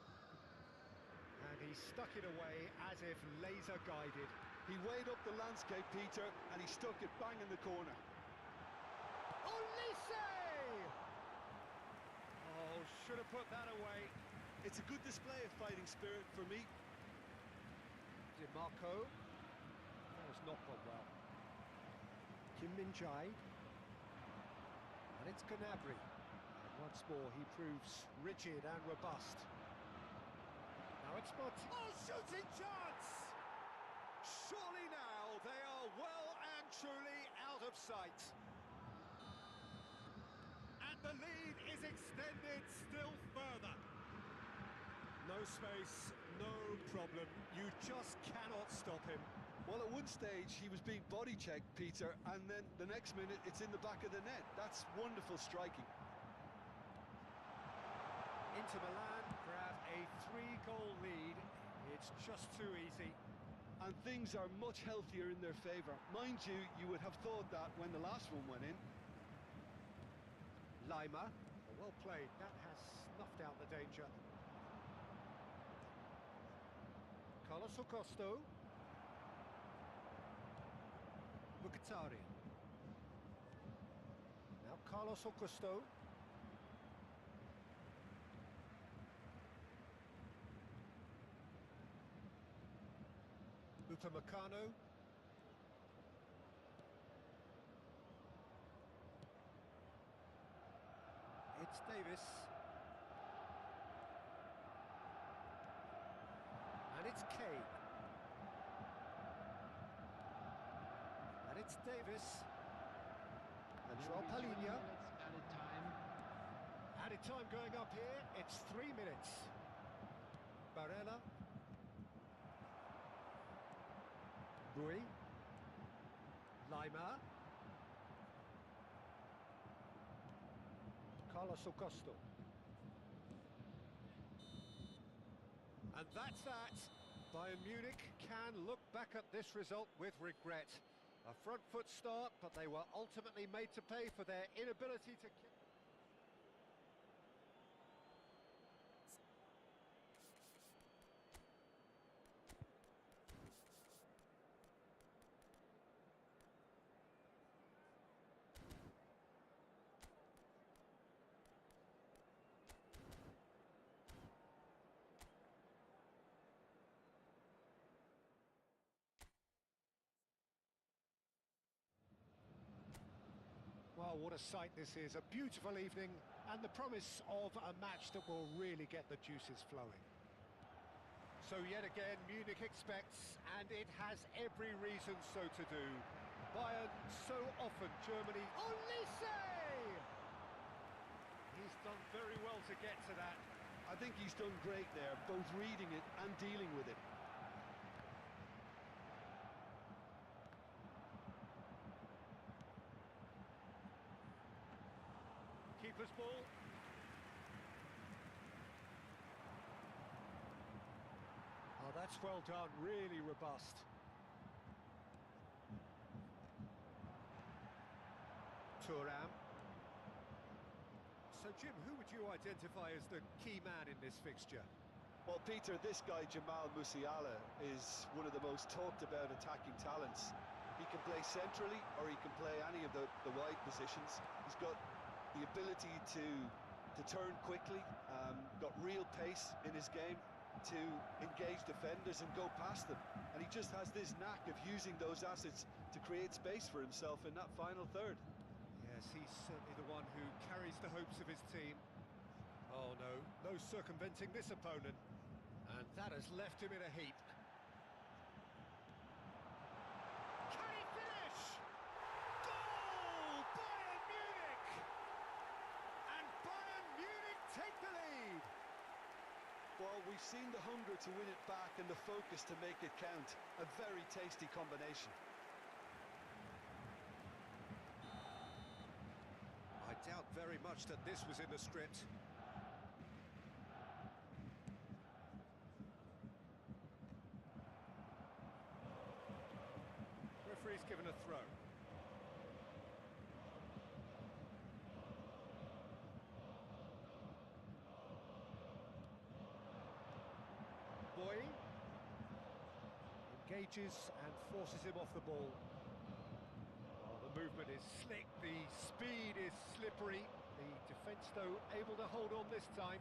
Speaker 1: And he stuck it away as if laser guided.
Speaker 2: He weighed up the landscape, Peter, and he stuck it bang in the corner.
Speaker 1: Olise! Oh, should have put that away.
Speaker 2: It's a good display of fighting spirit for me.
Speaker 1: Di Marco. That was not gone well. Kim Min-jae. And it's Gnabry. And once more he proves rigid and robust. Now it's Martinez. Oh, shooting chance! Surely now they are well and truly out of sight. And the lead is extended still further. No space, no problem. You just cannot stop him.
Speaker 2: Well, at one stage he was being body checked, Peter, and then the next minute it's in the back of the net. That's wonderful striking.
Speaker 1: Inter Milan grab a 3-goal lead. It's just too easy.
Speaker 2: And things are much healthier in their favour. Mind you, you would have thought that when the last one went in.
Speaker 1: Lima, well played. That has snuffed out the danger. Carlos Augusto. Mkhitaryan. Now Carlos Augusto. Upamecano. It's Davis. And it's Kane. And it's Davis. And Joao
Speaker 3: Will be 20
Speaker 1: Palhinha.
Speaker 3: minutes added time.
Speaker 1: Added time going up here. It's 3 minutes. Barella. Rui. Lima. Carlos Augusto. And that's that. Bayern Munich can look back at this result with regret. A front foot start, but they were ultimately made to pay for their inability to kick. Well, what a sight this is. A beautiful evening and the promise of a match that will really get the juices flowing. So yet again, Munich expects, and it has every reason so to do. Bayern, so often Germany. Olise! He's done very well to get to that.
Speaker 2: I think he's done great there, both reading it and dealing with it.
Speaker 1: Keeper's ball. Oh, that's well done, really robust. Thuram. So, Jim, who would you identify as the key man in this fixture?
Speaker 2: Well, Peter, this guy, Jamal Musiala, is one of the most talked about attacking talents. He can play centrally or he can play any of the wide positions. He's got the ability to turn quickly, got real pace in his game to engage defenders and go past them. And he just has this knack of using those assets to create space for himself in that final third.
Speaker 1: Yes, he's certainly the one who carries the hopes of his team. Oh no, no circumventing this opponent. And that has left him in a heap. Can he finish? Goal! Bayern Munich! And Bayern Munich take the lead!
Speaker 2: Well, we've seen the hunger to win it back and the focus to make it count. A very tasty combination.
Speaker 1: I doubt very much that this was in the script. Referee's given a throw. Boy engages and forces him off the ball. Oh, the movement is slick, the speed is slippery. The defence, though, able to hold on this time.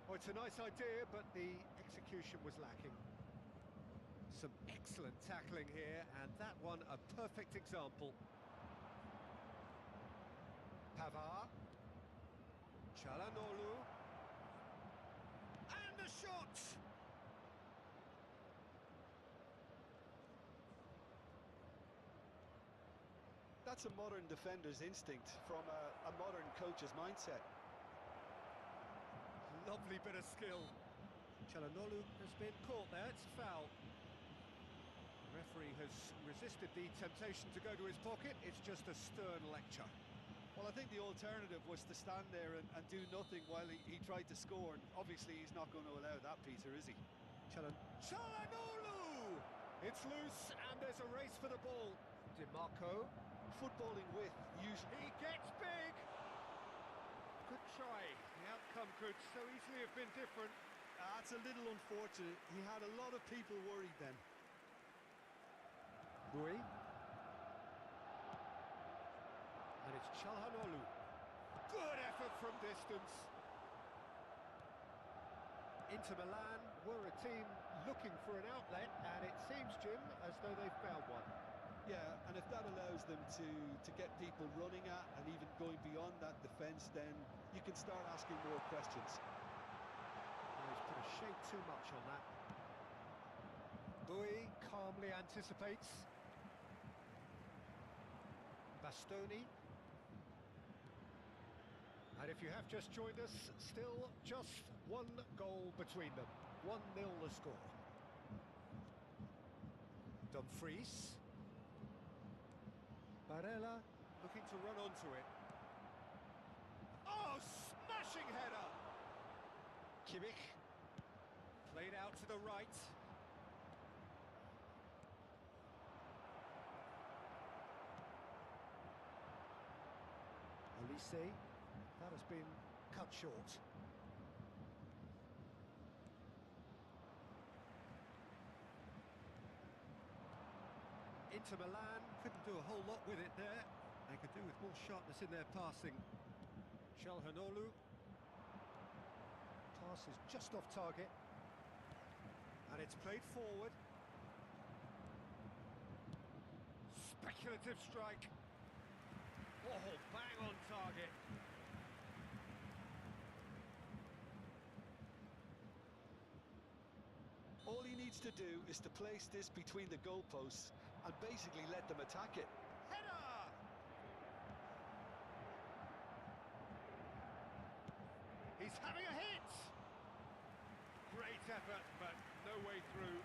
Speaker 1: Oh, it's a nice idea, but the execution was lacking. Some excellent tackling here, and that one a perfect example. Pavard. Çalhanoğlu. And the shot!
Speaker 2: That's a modern defender's instinct from a modern coach's mindset.
Speaker 1: Lovely bit of skill. Çalhanoğlu has been caught there, it's a foul. The referee has resisted the temptation to go to his pocket, it's just a stern lecture.
Speaker 2: Well, I think the alternative was to stand there and do nothing while he tried to score, and obviously he's not going to allow that, Peter, is he?
Speaker 1: Çalhanoğlu! It's loose, and there's a race for the ball. DiMarco.
Speaker 2: Footballing with, usually.
Speaker 1: He gets big! Good try. The outcome could so easily have been different.
Speaker 2: That's a little unfortunate. He had a lot of people worried then.
Speaker 1: Boy. And it's Çalhanoğlu. Good effort from distance. Inter Milan were a team looking for an outlet, and it seems, Jim, as though they've found one.
Speaker 2: Yeah, and if that allows them to get people running at and even going beyond that defence, then you can start asking more questions.
Speaker 1: Well, he's put a shade too much on that. Boui calmly anticipates. Bastoni. And if you have just joined us, still just one goal between them. 1-0 the score. Dumfries. Barella looking to run onto it. Oh, smashing header! Kimmich. Played out to the right. Olise. That has been cut short. Inter Milan couldn't do a whole lot with it there. They could do with more sharpness in their passing. Çalhanoğlu. Pass is just off target. And it's played forward. Speculative strike. Oh, bang on target.
Speaker 2: All he needs to do is to place this between the goalposts and basically let them attack it.
Speaker 1: Header!
Speaker 4: but no way through.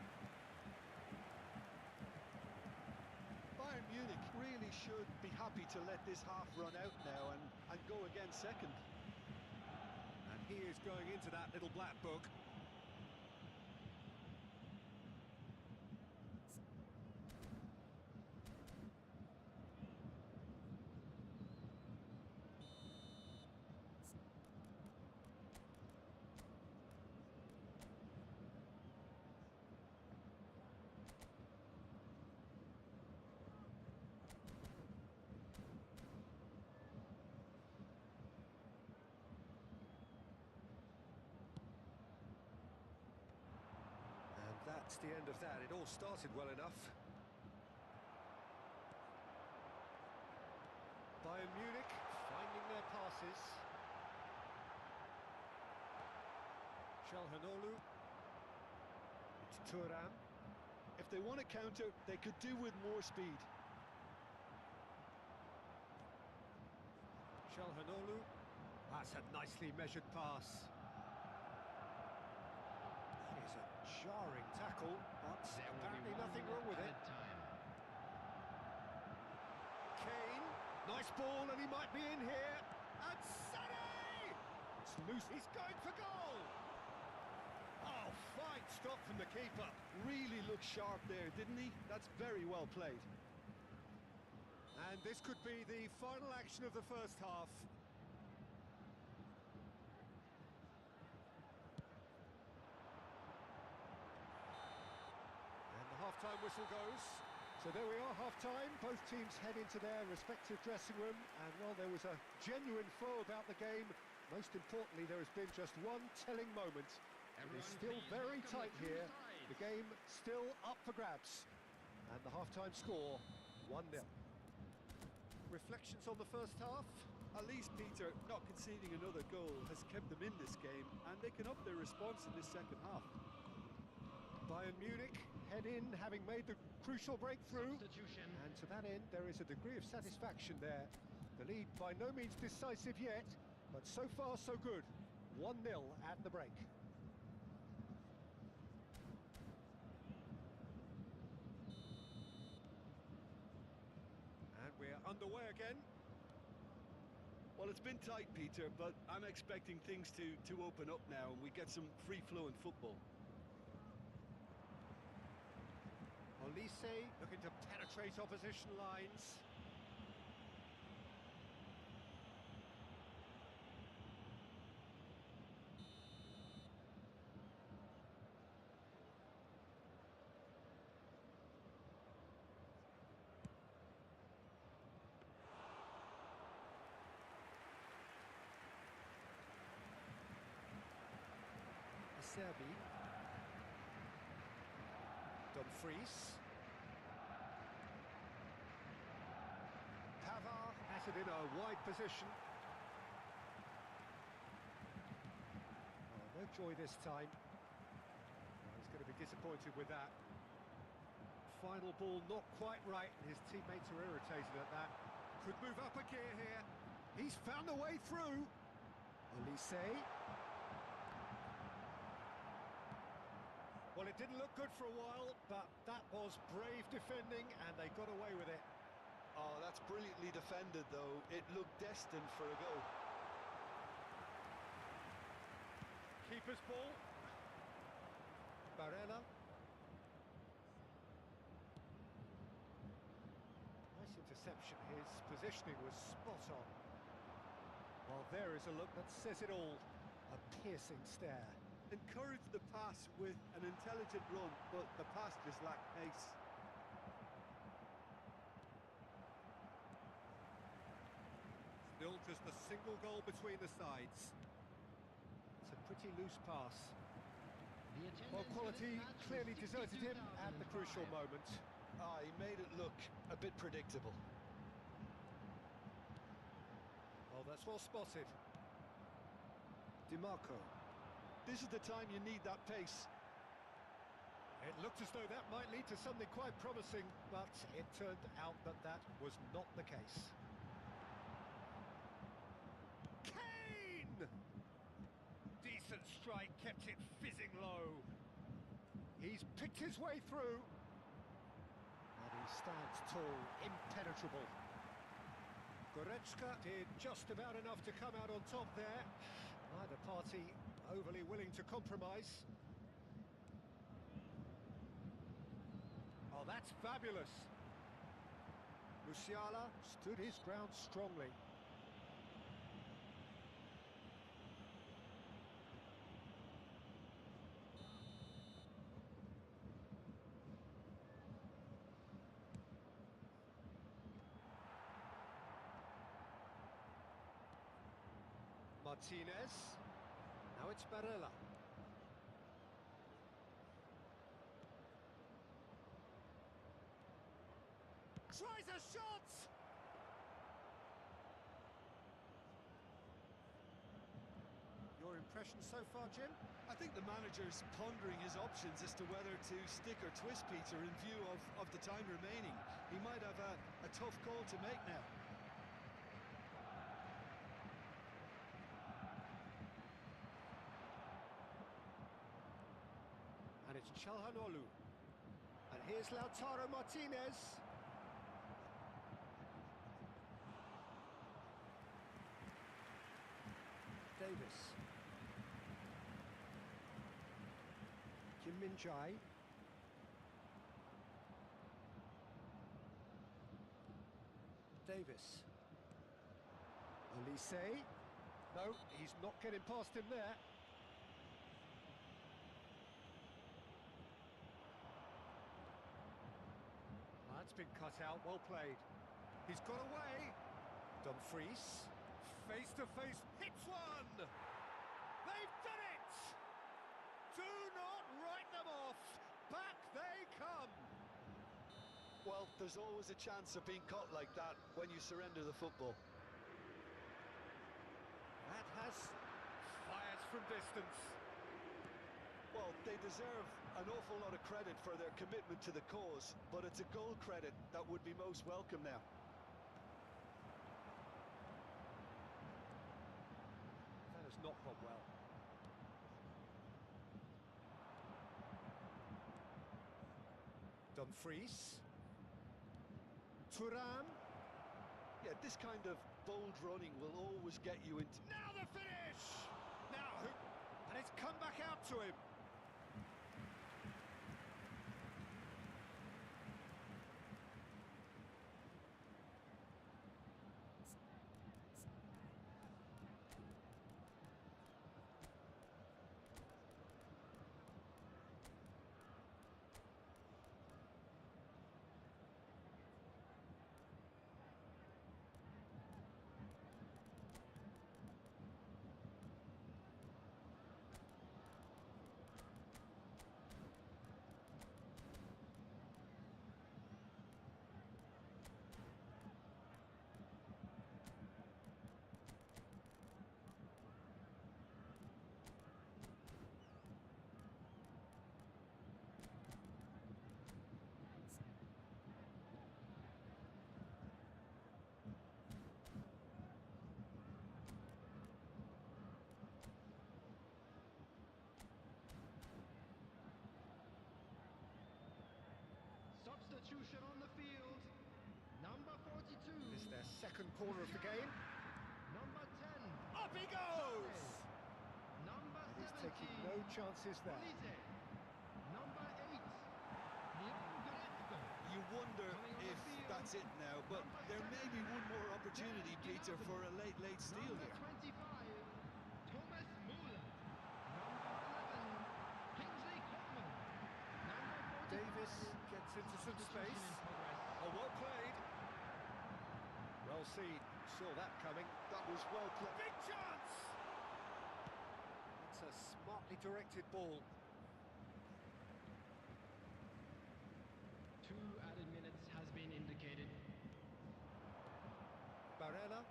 Speaker 2: Bayern Munich really should be happy to let this half run out now and go again second.
Speaker 4: And he is going into that little black book. That's the end of that. It all started well enough. Bayern Munich finding their passes. Çalhanoğlu. It's Thuram.
Speaker 2: If they want to counter, they could do with more speed.
Speaker 4: Çalhanoğlu. That's a nicely measured pass. Jarring tackle, but apparently nothing wrong with it. Kane, nice ball, and he might be in here. And Sané! It's loose, he's going for goal! Oh, fine stop from the keeper.
Speaker 2: Really looked sharp there, didn't he? That's very well played.
Speaker 4: And this could be the final action of the first half. Half-time whistle goes. So there we are, half-time. Both teams head into their respective dressing room, and while there was a genuine flow about the game, most importantly there has been just one telling moment. It is still very tight here. The game still up for grabs, and the half-time score 1-0. Reflections on the first half?
Speaker 2: At least, Peter, not conceding another goal has kept them in this game, and they can up their response in this second half.
Speaker 4: Bayern Munich head in, having made the crucial breakthrough.
Speaker 3: Substitution.
Speaker 4: And to that end, there is a degree of satisfaction there. The lead by no means decisive yet, but so far so good. 1-0 at the break. And we're underway again.
Speaker 2: Well, it's been tight, Peter, but I'm expecting things to open up now and we get some free-flowing football.
Speaker 4: Olise looking to penetrate opposition lines. Serbi. Dumfries. Pavard has it in a wide position. Oh, no joy this time. Oh, he's going to be disappointed with that. Final ball not quite right, and his teammates are irritated at that. Could move up a gear here. He's found a way through. Olise. Well, it didn't look good for a while, but that was brave defending, and they got away with it.
Speaker 2: Oh, that's brilliantly defended, though. It looked destined for a goal.
Speaker 4: Keeper's ball. Barella. Nice interception. His positioning was spot on. Well, there is a look that says it all. A piercing stare.
Speaker 2: Encouraged the pass with an intelligent run, but the pass just lacked pace.
Speaker 4: Still just a single goal between the sides. It's a pretty loose pass. Well, quality clearly deserted him at the crucial moment.
Speaker 2: Ah, he made it look a bit predictable.
Speaker 4: Oh, that's well spotted. DiMarco.
Speaker 2: This is the time you need that pace.
Speaker 4: It looked as though that might lead to something quite promising, but it turned out that that was not the case. Kane! Decent strike, kept it fizzing low.
Speaker 1: He's picked his way through. And he stands tall, impenetrable. Goretzka did just about enough to come out on top there. Neither party overly willing to compromise. Oh, that's fabulous. Musiala stood his ground strongly. Martinez. Now it's Barella. Tries a shot! Your impression so far, Jim?
Speaker 2: I think the manager's pondering his options as to whether to stick or twist Peter in view of the time remaining. He might have a tough call to make now.
Speaker 1: And it's Çalhanoğlu. And here's Lautaro Martinez. Davis. Kim Min-jae. Davis. Olise. No, he's not getting past him there. That's been cut out, well played. He's got away. Dumfries. Face to face, hits one! They've done it! Do not write them off! Back they come!
Speaker 2: Well, there's always a chance of being caught like that when you surrender the football.
Speaker 1: That has fires from distance.
Speaker 2: Well, they deserve an awful lot of credit for their commitment to the cause, but it's a goal credit that would be most welcome now.
Speaker 1: Not gone well. Dumfries. Thuram.
Speaker 2: Yeah, this kind of bold running will always get you into...
Speaker 1: Now the finish! Now who... And it's come back out to him.
Speaker 3: Substitution on the field. Number 42.
Speaker 1: This is their second corner of the game.
Speaker 3: Number 10.
Speaker 1: Up he goes!
Speaker 3: Number
Speaker 1: And he's
Speaker 3: 17.
Speaker 1: taking no chances there.
Speaker 3: Olise. Number 8. Leon Goretzka.
Speaker 2: You wonder if that's it now, but there may be one more opportunity, Peter, for a late steal
Speaker 3: Number
Speaker 2: here.
Speaker 3: 25. Thomas Müller. Number 11. Kingsley Coman. Number 45.
Speaker 1: Davis gets into some space. Oh, well played. Well seen. Saw that coming.
Speaker 2: That was well played.
Speaker 1: Big chance! It's a smartly directed ball.
Speaker 3: 2 added minutes has been indicated.
Speaker 1: Barella.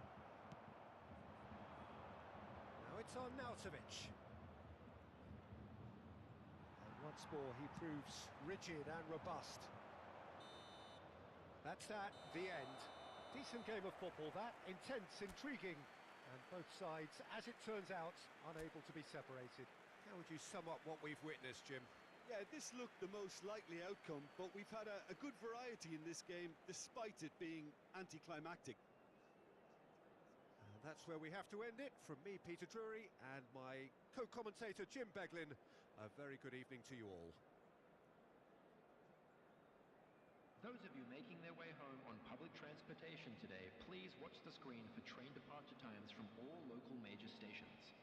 Speaker 1: Now it's on Nautovic. And once more he proves rigid and robust. That's that, the end. Decent game of football, that. Intense, intriguing. And both sides, as it turns out, unable to be separated. How would you sum up what we've witnessed, Jim?
Speaker 2: Yeah, this looked the most likely outcome, but we've had a good variety in this game, despite it being anticlimactic.
Speaker 4: And that's where we have to end it. From me, Peter Drury, and my co-commentator, Jim Beglin, a very good evening to you all.
Speaker 3: Those of you making their way home on public transportation today, please watch the screen for train departure times from all local major stations.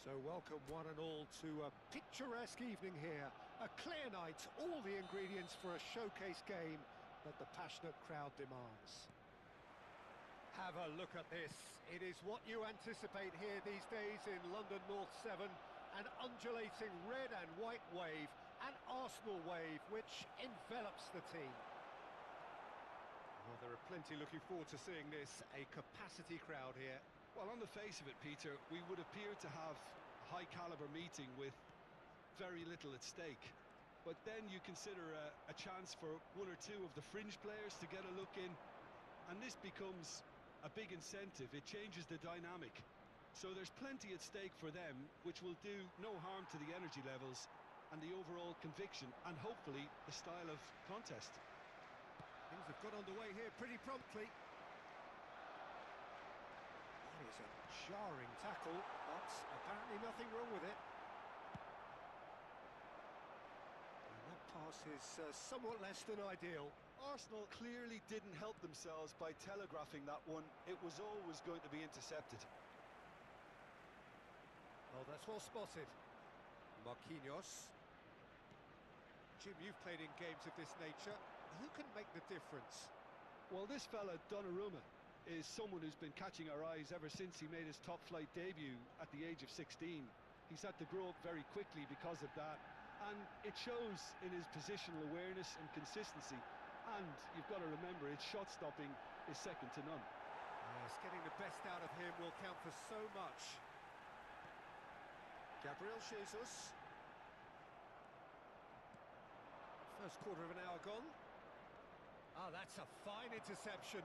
Speaker 1: So welcome one and all to a picturesque evening here. A clear night, all the ingredients for a showcase game that the passionate crowd demands. Have a look at this. It is what you anticipate here these days in London North 7. An undulating red and white wave, an Arsenal wave which envelops the team.
Speaker 4: Well, there are plenty looking forward to seeing this. A capacity crowd here.
Speaker 2: Well, on the face of it, Peter, we would appear to have a high-caliber meeting with very little at stake. But then you consider a chance for one or two of the fringe players to get a look in, and this becomes a big incentive. It changes the dynamic. So there's plenty at stake for them, which will do no harm to the energy levels and the overall conviction, and hopefully the style of contest.
Speaker 4: Things have got underway here pretty promptly.
Speaker 1: That is a jarring tackle, but apparently nothing wrong with it. And that pass is somewhat less than ideal.
Speaker 2: Arsenal clearly didn't help themselves by telegraphing that one. It was always going to be intercepted.
Speaker 1: Oh, that's well spotted.
Speaker 4: Marquinhos. Jim, you've played in games of this nature. Who can make the difference?
Speaker 2: Well, this fella, Donnarumma, is someone who's been catching our eyes ever since he made his top-flight debut at the age of 16. He's had to grow up very quickly because of that, and it shows in his positional awareness and consistency. And you've got to remember, his shot-stopping is second to none.
Speaker 4: Yes, getting the best out of him will count for so much. Gabriel Jesus. First quarter of an hour gone. Ah, that's a fine interception.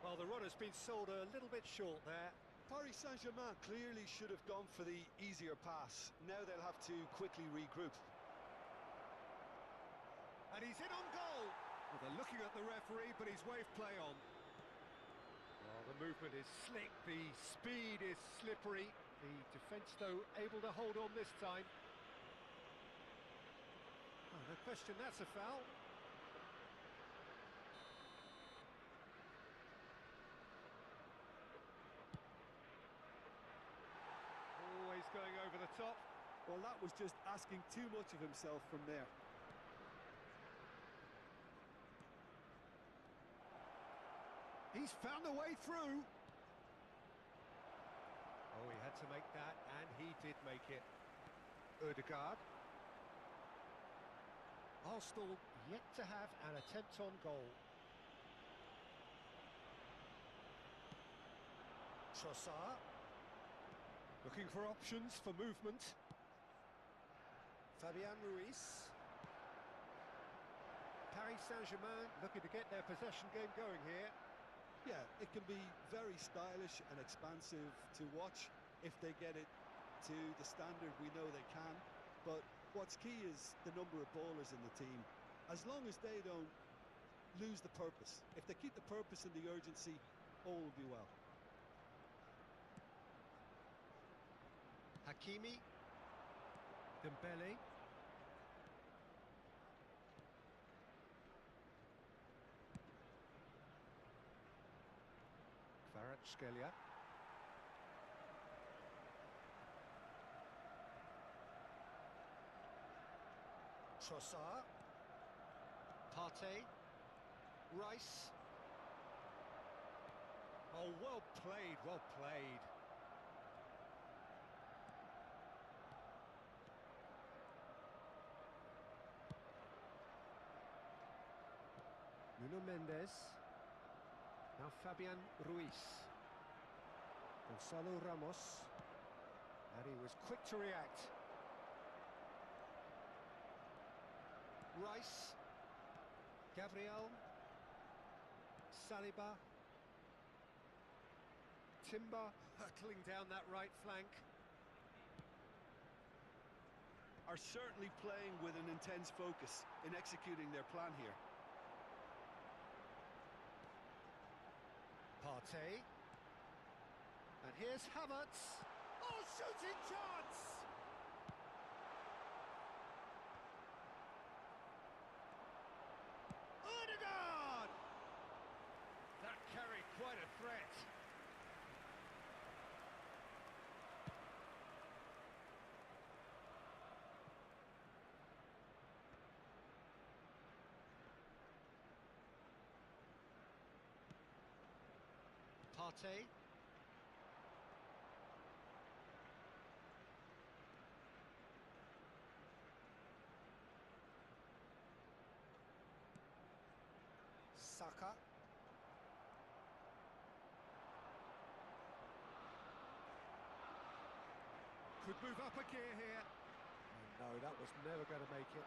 Speaker 4: Well, the runner's been sold a little bit short there.
Speaker 2: Paris Saint-Germain clearly should have gone for the easier pass. Now they'll have to quickly regroup.
Speaker 1: And he's in on goal.
Speaker 4: Well, they're looking at the referee, but he's waved play on.
Speaker 1: Well, the movement is slick, the speed is slippery. The defence, though, able to hold on this time. question that's a foul. Always going over the top.
Speaker 2: Well, that was just asking too much of himself from there.
Speaker 1: He's found a way through. Oh, he had to make that, and he did make it. Ødegaard. Arsenal yet to have an attempt on goal. Trossard. Looking for options for movement. Fabian Ruiz. Paris Saint-Germain looking to get their possession game going here.
Speaker 2: Yeah, it can be very stylish and expansive to watch if they get it to the standard we know they can. But what's key is the number of ballers in the team. As long as they don't lose the purpose. If they keep the purpose and the urgency, all will be well.
Speaker 1: Hakimi. Dembele. Kvaratskhelia. Trossard. Partey. Rice. Oh, well played, well played. Nuno Mendes. Now Fabian Ruiz. Gonzalo Ramos. And he was quick to react. Rice. Gabriel. Saliba. Timber hurtling down that right flank.
Speaker 2: Are certainly playing with an intense focus in executing their plan here.
Speaker 1: Partey. And here's Havertz. Oh, shooting chance! Ødegaard! That carried quite a threat. Partey. Saka. Could move up a gear here. Oh, no, that was never going to make it.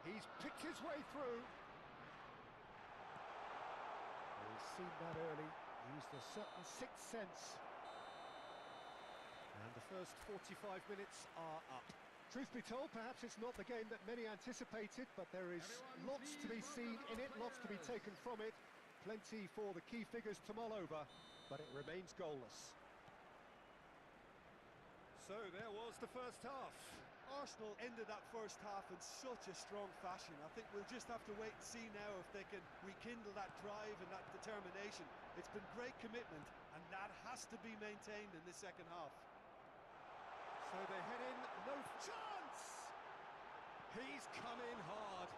Speaker 1: He's picked his way through. Well, he's seen that early. Used a certain sixth sense. And the first 45 minutes are up. Truth be told, perhaps it's not the game that many anticipated, but there is lots to be seen in it, lots to be taken from it. Plenty for the key figures to mull over, but it remains goalless. So there was the first half.
Speaker 2: Arsenal ended that first half in such a strong fashion. I think we'll just have to wait and see now if they can rekindle that drive and that determination. It's been great commitment, and that has to be maintained in the second half.
Speaker 1: So they head in, no chance! He's come in hard.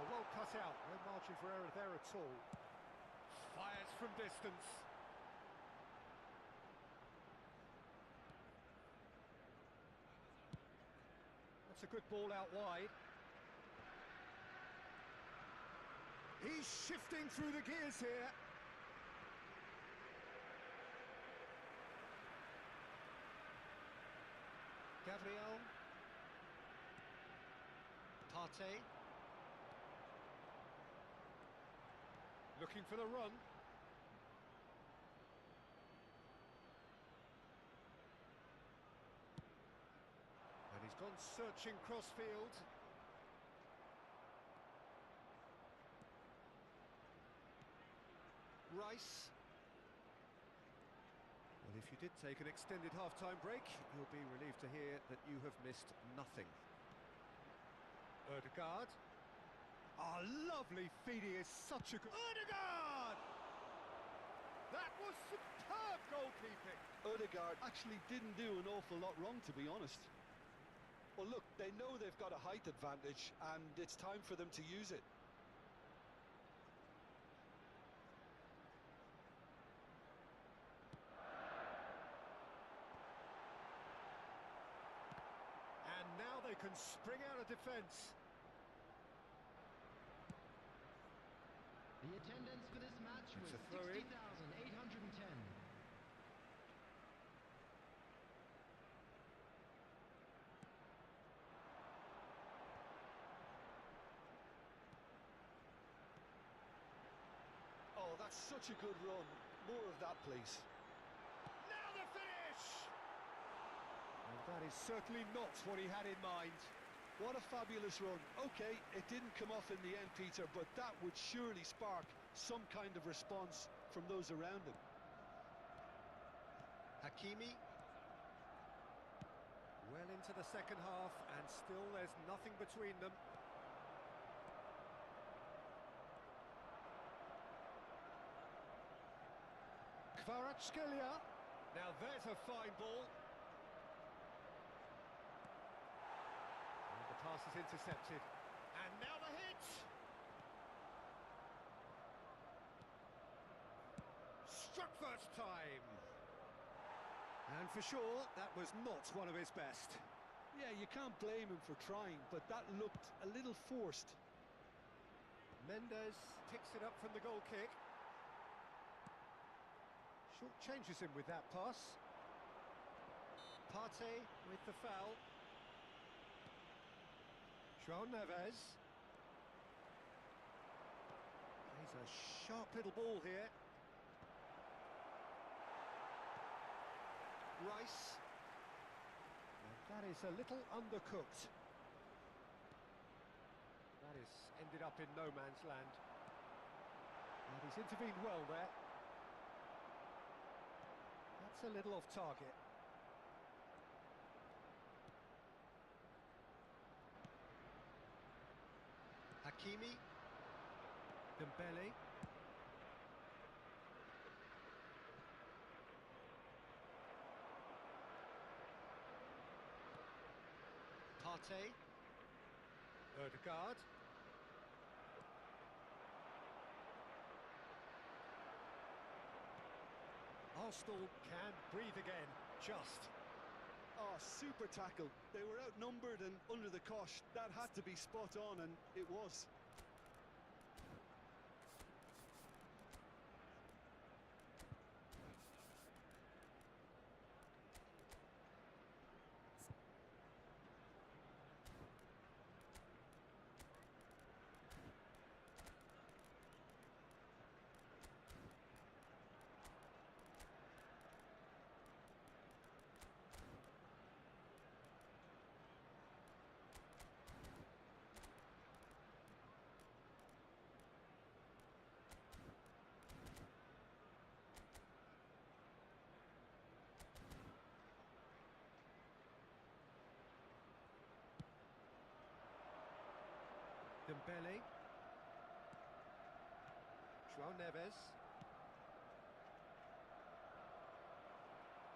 Speaker 1: Well cut out, no margin for error there at all. Fires from distance. That's a good ball out wide. He's shifting through the gears here. Gabriel. Partey. Looking for the run. And he's gone searching crossfield. Rice. Well, if you did take an extended half-time break, you'll be relieved to hear that you have missed nothing. Ødegaard. Ah, lovely feed, he is such a good... Ødegaard! That was superb goalkeeping.
Speaker 2: Ødegaard actually didn't do an awful lot wrong, to be honest. Well, look, they know they've got a height advantage, and it's time for them to use it.
Speaker 1: And now they can spring out of defence.
Speaker 3: The attendance for this match was
Speaker 1: It's a throw-in.
Speaker 3: 60,810.
Speaker 2: Oh, that's such a good run. More of that, please.
Speaker 1: Now the finish! And that is certainly not what he had in mind.
Speaker 2: What a fabulous run. Okay, it didn't come off in the end, Peter, but that would surely spark some kind of response from those around him.
Speaker 1: Hakimi. Well into the second half, and still there's nothing between them. Kvaratskhelia. Now there's a fine ball. And the pass is intercepted. And now the hit! Struck first time. And for sure, that was not one of his best.
Speaker 2: Yeah, you can't blame him for trying, but that looked a little forced.
Speaker 1: Mendes picks it up from the goal kick. Short changes him with that pass. Partey with the foul. João Neves. He's a sharp little ball here. Rice. And that is a little undercooked. That is ended up in no man's land. And he's intervened well there. That's a little off target. Hakimi. Dembele. Partey. Ødegaard. Arsenal can breathe again, just.
Speaker 2: Oh, super tackle. They were outnumbered and under the cosh. That had to be spot on, and it was.
Speaker 1: Dembele. João Neves.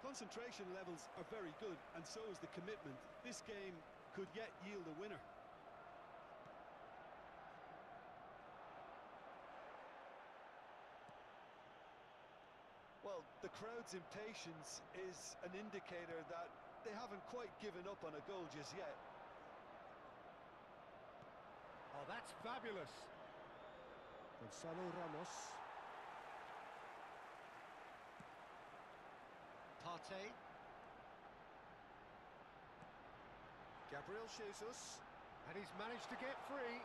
Speaker 2: Concentration levels are very good, and so is the commitment. This game could yet yield a winner. Well, the crowd's impatience is an indicator that they haven't quite given up on a goal just yet.
Speaker 1: Oh, that's fabulous. Gonzalo Ramos. Partey. Gabriel Jesus. And he's managed to get free.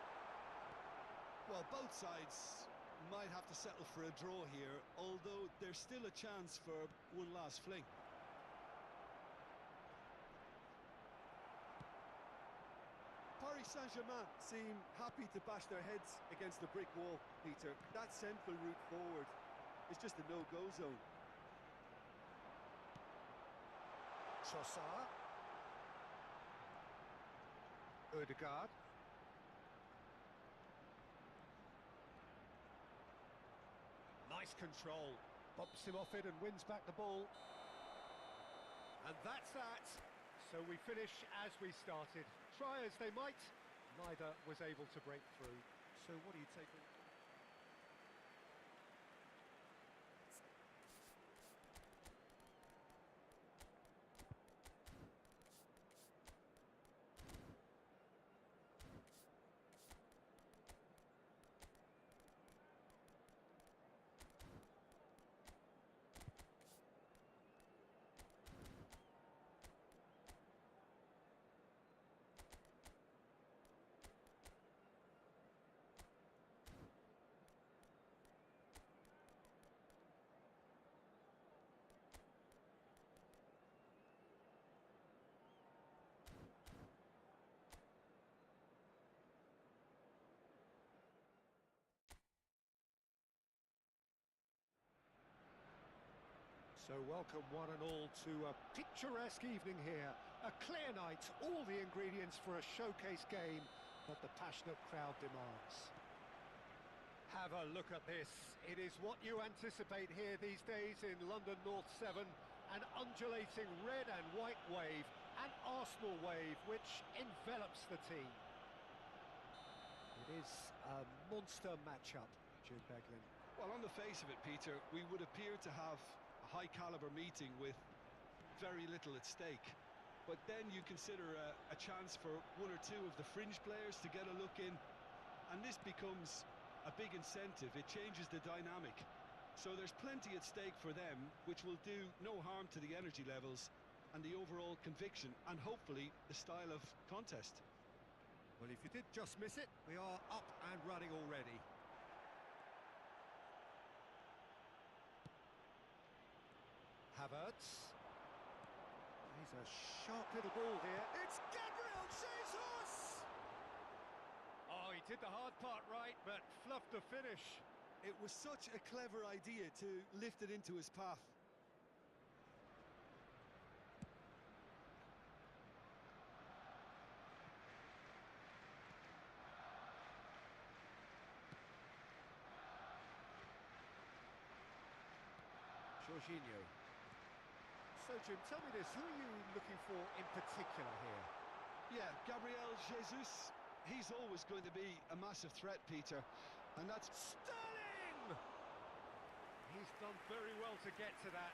Speaker 2: Well, both sides might have to settle for a draw here, although there's still a chance for one last fling. Paris Saint-Germain seem happy to bash their heads against the brick wall, Peter. That sent the route forward. It's just a no-go zone.
Speaker 1: Trossard. Ødegaard. Nice control. Bumps him off it and wins back the ball. And that's that. So we finish as we started. Try as they might, neither was able to break through. So what do you take away? So welcome one and all to a picturesque evening here. A clear night, all the ingredients for a showcase game that the passionate crowd demands. Have a look at this. It is what you anticipate here these days in London North 7. An undulating red and white wave, an Arsenal wave which envelops the team. It is a monster matchup, Jude Beglin.
Speaker 2: Well, on the face of it, Peter, we would appear to have a high-caliber meeting with very little at stake. But then you consider a chance for one or two of the fringe players to get a look in, and this becomes a big incentive. It changes the dynamic. So there's plenty at stake for them, which will do no harm to the energy levels and the overall conviction, and hopefully the style of contest.
Speaker 1: Well, if you did just miss it, we are up and running already. Havertz. He's a sharp little ball here. It's Gabriel Jesus! Oh, he did the hard part right, but fluffed the finish.
Speaker 2: It was such a clever idea to lift it into his path.
Speaker 1: Jorginho. So, Jim, tell me this, who are you looking for in particular here?
Speaker 2: Yeah, Gabriel Jesus, he's always going to be a massive threat, Peter, and that's...
Speaker 1: Sterling! He's done very well to get to that.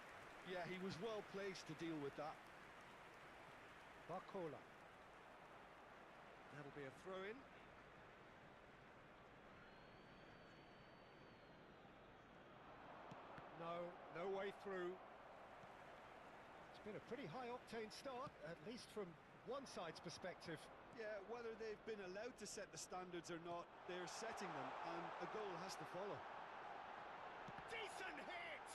Speaker 2: Yeah, he was well placed to deal with that.
Speaker 1: Barcola. That'll be a throw-in. No way through. It's been a pretty high-octane start, at least from one side's perspective.
Speaker 2: Yeah, whether they've been allowed to set the standards or not, they're setting them, and a goal has to follow.
Speaker 1: Decent hit!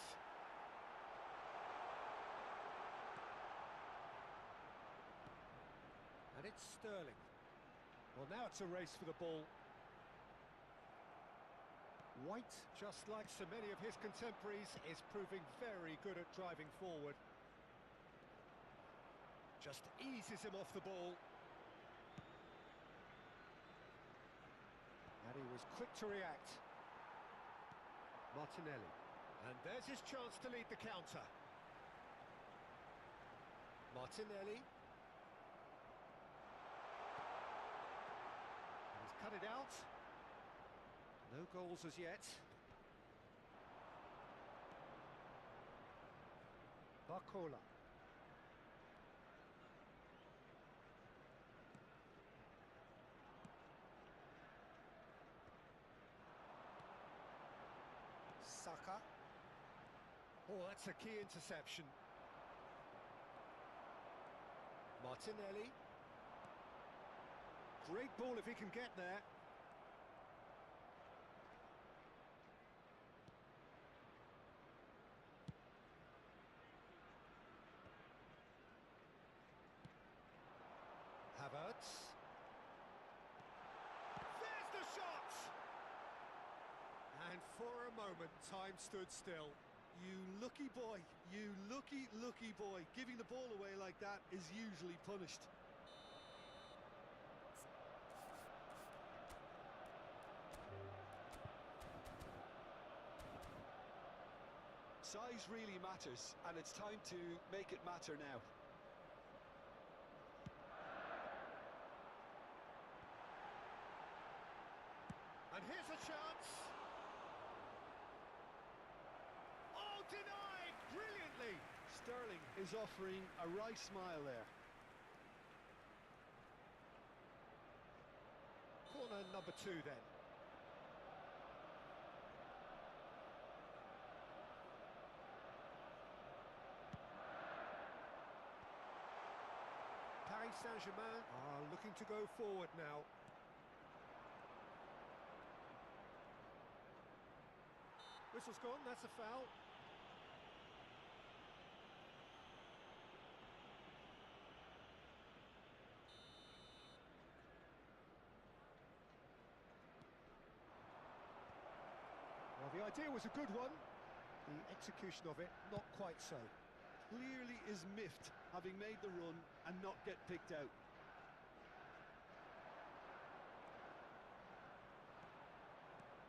Speaker 1: And it's Sterling. Well, now it's a race for the ball. White, just like so many of his contemporaries, is proving very good at driving forward. Just eases him off the ball. And he was quick to react. Martinelli. And there's his chance to lead the counter. Martinelli. And he's cut it out. No goals as yet. Barcola. Saka. Oh, that's a key interception. Martinelli. Great ball if he can get there. Havertz. There's the shot! And
Speaker 4: And for a moment, time stood still.
Speaker 2: You lucky boy, you lucky boy. Giving the ball away like that is usually punished. Size really matters, and it's time to make it matter now.
Speaker 4: And here's a chance. Oh, denied brilliantly.
Speaker 2: Sterling is offering a right smile there.
Speaker 4: Corner number 2 then. Paris Saint-Germain are looking to go forward now. Whistle's gone, that's a foul. Well, the idea was a good one. The execution of it, not quite so.
Speaker 2: Clearly is miffed, having made the run and not get picked out.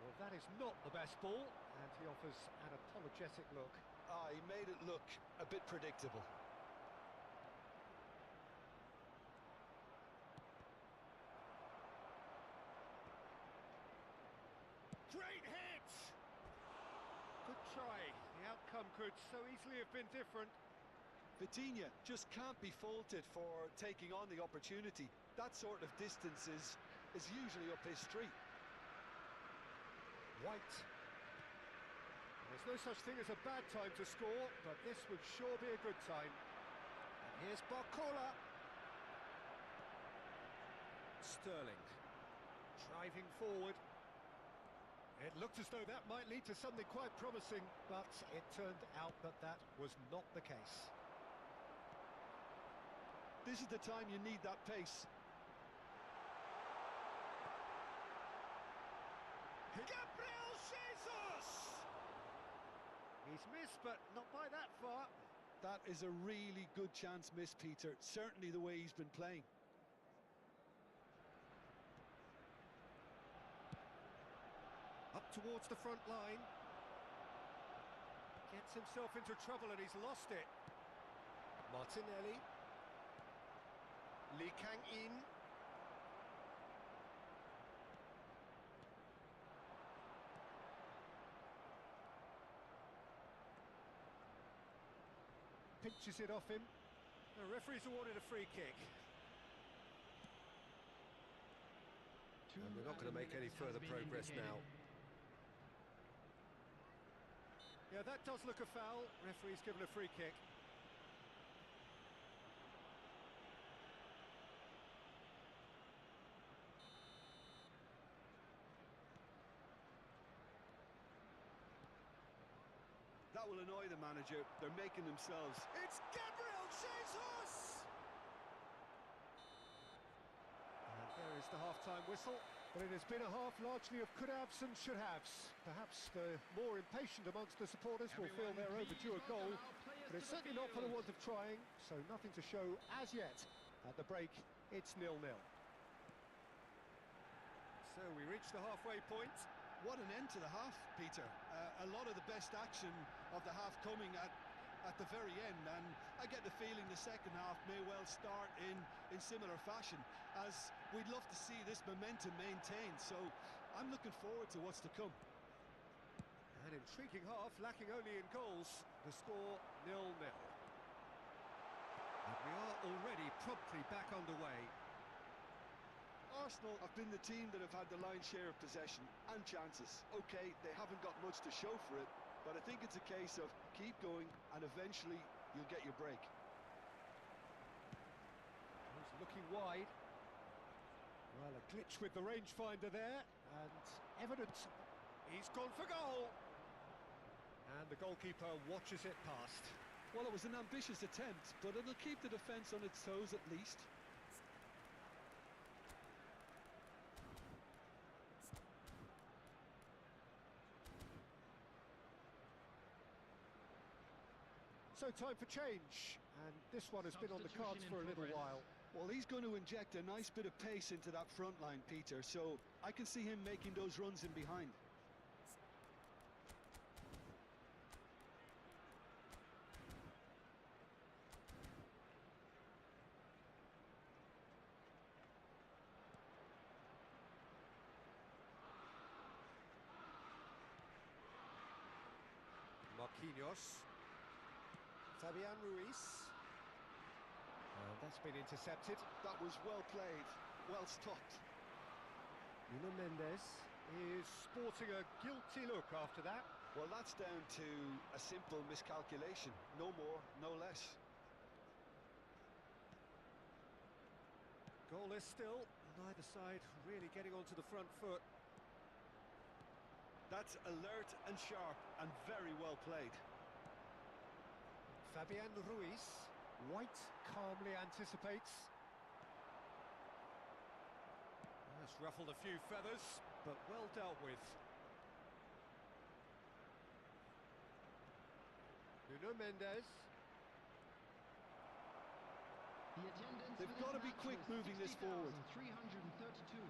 Speaker 4: Well, that is not the best ball, and he offers an apologetic look.
Speaker 2: Ah, he made it look a bit predictable.
Speaker 4: Great hit! Good try. The outcome could so easily have been different.
Speaker 2: Vitinha just can't be faulted for taking on the opportunity. That sort of distance is usually up his street.
Speaker 4: White. There's no such thing as a bad time to score, but this would sure be a good time. And here's Barcola. Sterling. Driving forward. It looked as though that might lead to something quite promising, but it turned out that that was not the case.
Speaker 2: This is the time you need that pace.
Speaker 4: Gabriel Jesus! He's missed, but not by that far.
Speaker 2: That is a really good chance miss, Peter. Certainly the way he's been playing.
Speaker 4: Up towards the front line. Gets himself into trouble and he's lost it. Martinelli. Lee Kang-in. Pinches it off him. The referee's awarded a free kick. And we're not going to make any further progress now. Yeah, that does look a foul. Referee's given a free kick.
Speaker 2: That will annoy the manager. They're making themselves.
Speaker 4: It's Gabriel Jesus! And there is the half-time whistle. But it has been a half largely of could-haves and should-haves. Perhaps the more impatient amongst the supporters will feel they're overdue a goal, but it's certainly not for the want of trying, so nothing to show as yet. At the break, it's 0-0. So we reach the halfway point.
Speaker 2: What an end to the half, Peter. A lot of the best action of the half coming at the very end, and I get the feeling the second half may well start in similar fashion, as we'd love to see this momentum maintained, so I'm looking forward to what's to come.
Speaker 4: An intriguing half, lacking only in goals. The score 0-0. And we are already promptly back underway.
Speaker 2: Arsenal have been the team that have had the lion's share of possession and chances. Okay, they haven't got much to show for it, but I think it's a case of keep going and eventually you'll get your break.
Speaker 4: He's looking wide. Well, a glitch with the rangefinder there, and evident he's gone for goal. And the goalkeeper watches it past.
Speaker 2: Well, it was an ambitious attempt, but it'll keep the defence on its toes at least.
Speaker 1: So time for change, and this one has been on the cards for a little while.
Speaker 2: Well, he's going to inject a nice bit of pace into that front line, Peter, so I can see him making those runs in behind.
Speaker 1: Marquinhos. Fabian Ruiz. And that's been intercepted.
Speaker 2: That was well played, well stopped.
Speaker 1: Nuno Mendes is sporting a guilty look after that.
Speaker 2: Well, that's down to a simple miscalculation. No more, no less.
Speaker 1: Goalless still, neither side really getting onto the front foot.
Speaker 2: That's alert and sharp and very well played.
Speaker 1: Fabian Ruiz. White calmly anticipates. That's ruffled a few feathers, but well dealt with. Nuno Mendes.
Speaker 3: The attendance
Speaker 2: They've got to be quick moving this forward.
Speaker 3: 332.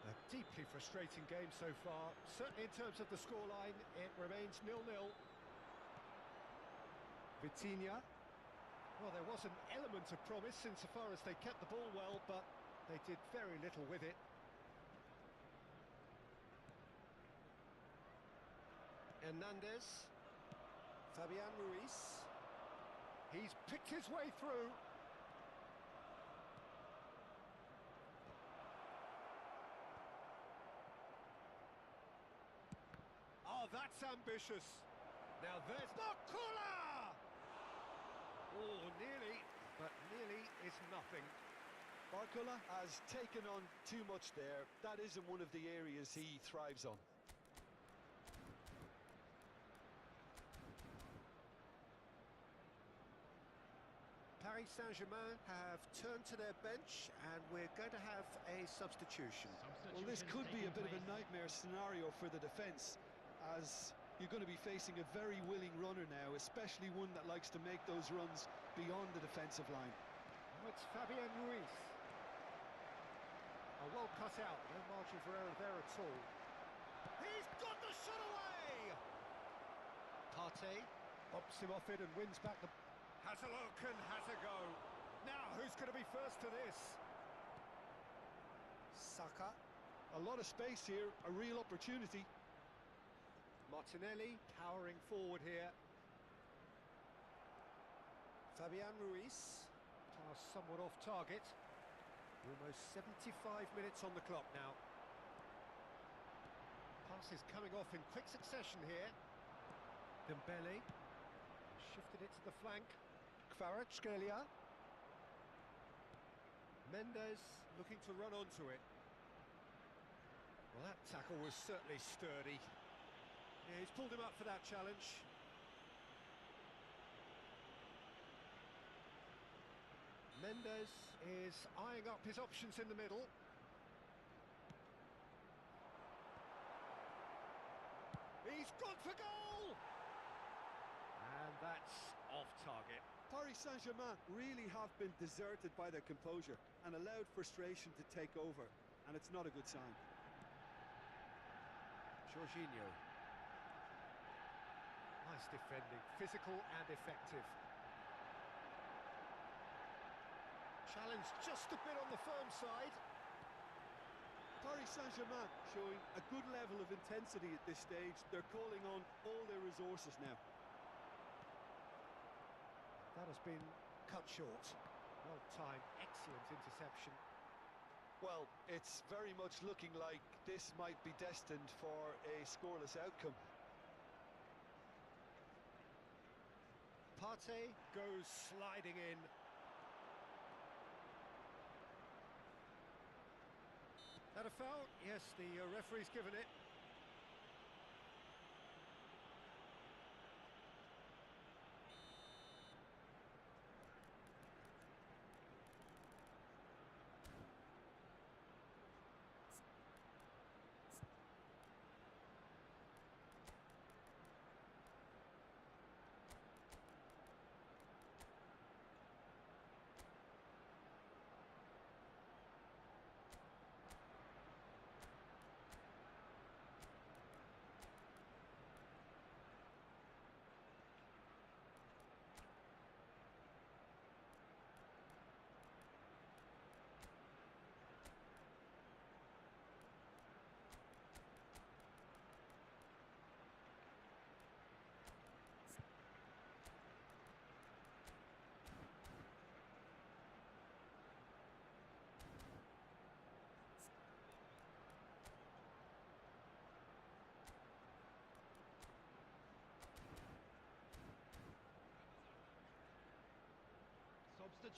Speaker 1: A deeply frustrating game so far. Certainly in terms of the scoreline, it remains 0-0. Vitinha. Well, there was an element of promise insofar as they kept the ball well, but they did very little with it. Hernandez. Fabian Ruiz. He's picked his way through. Oh, that's ambitious. Now there's Bakula! Oh, nearly, but nearly is nothing.
Speaker 2: Barcola has taken on too much there. That isn't one of the areas he thrives on.
Speaker 1: Paris Saint-Germain have turned to their bench, and we're going to have a substitution.
Speaker 2: Well, this could be a bit of a nightmare scenario for the defence, as you're going to be facing a very willing runner now, especially one that likes to make those runs beyond the defensive line.
Speaker 1: Oh, it's Fabian Ruiz. Oh, well cut out, no margin for error there at all. He's got the shot away! Partey bops him off it and wins back the... Has a look and has a go. Now, who's going to be first to this? Saka.
Speaker 2: A lot of space here, a real opportunity.
Speaker 1: Martinelli powering forward here. Fabian Ruiz. Pass somewhat off target. Almost 75 minutes on the clock now. Pass is coming off in quick succession here. Dembele. Shifted it to the flank. Kvaratskhelia. Mendes looking to run onto it. Well, that tackle was certainly sturdy. Yeah, he's pulled him up for that challenge. Mendes is eyeing up his options in the middle. He's gone for goal! And that's off target.
Speaker 2: Paris Saint-Germain really have been deserted by their composure and allowed frustration to take over, and it's not a good sign.
Speaker 1: Jorginho. Nice defending, physical and effective. Challenge just a bit on the firm side.
Speaker 2: Paris Saint-Germain showing a good level of intensity at this stage. They're calling on all their resources now.
Speaker 1: That has been cut short. Well timed, excellent interception.
Speaker 2: Well, it's very much looking like this might be destined for a scoreless outcome.
Speaker 1: Partey goes sliding in. That a foul? Yes, the referee's given it.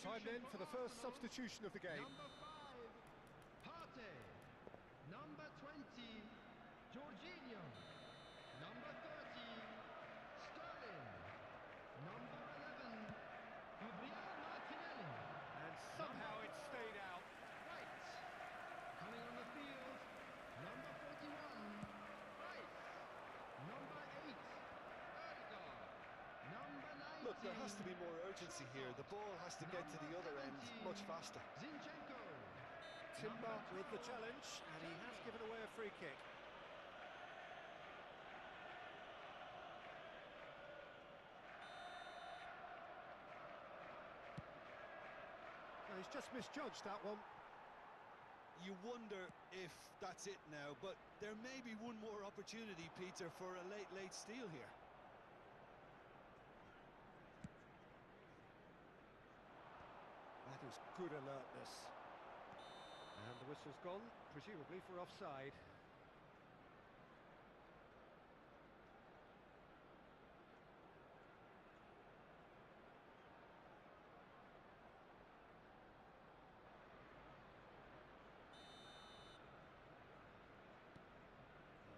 Speaker 1: Time then for the first substitution of the game.
Speaker 3: Number 5, Partey. Number 20, Jorginho. Number 30, Sterling. Number 11, Gabriel Martinelli.
Speaker 1: And somehow it stayed out.
Speaker 3: Right. Coming on the field, number 41, Rice. Number 8, Odegaard. Number 19.
Speaker 2: Look, there has to be more urgency here. The ball has to get to the other end much faster.
Speaker 3: Zinchenko.
Speaker 1: Timber with the challenge, and he has given away a free kick. Now, he's just misjudged that one.
Speaker 2: You wonder if that's it now, but there may be one more opportunity, Peter, for a late steal here.
Speaker 1: That is good alertness. And the whistle's gone, presumably for offside.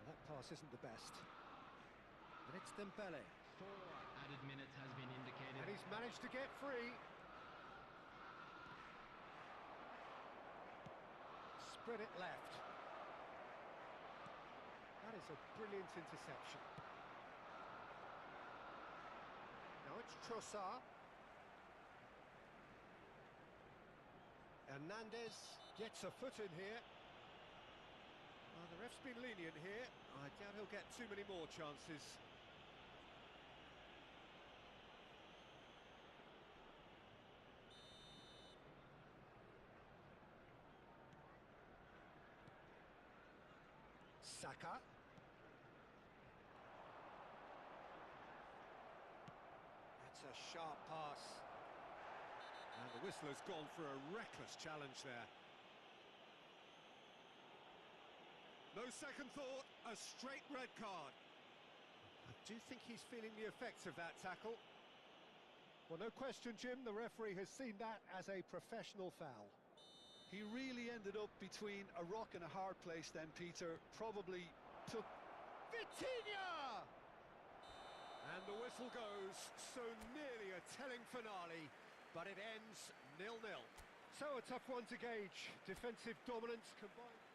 Speaker 1: That pass isn't the best. And it's Dembele.
Speaker 3: 4 added minutes has been indicated.
Speaker 1: And he's managed to get free. Spread it left. That is a brilliant interception. Now it's Trossard. Hernandez gets a foot in here. Well, the ref's been lenient here. I doubt he'll get too many more chances. Saka. That's a sharp pass. And the whistler's gone for a reckless challenge there. No second thought, a straight red card. I do think he's feeling the effects of that tackle. Well, no question, Jim, the referee has seen that as a professional foul.
Speaker 2: He really ended up between a rock and a hard place then, Peter. Probably took...
Speaker 1: Vitinha! And the whistle goes, so nearly a telling finale, but it ends 0-0. So a tough one to gauge. Defensive dominance combined...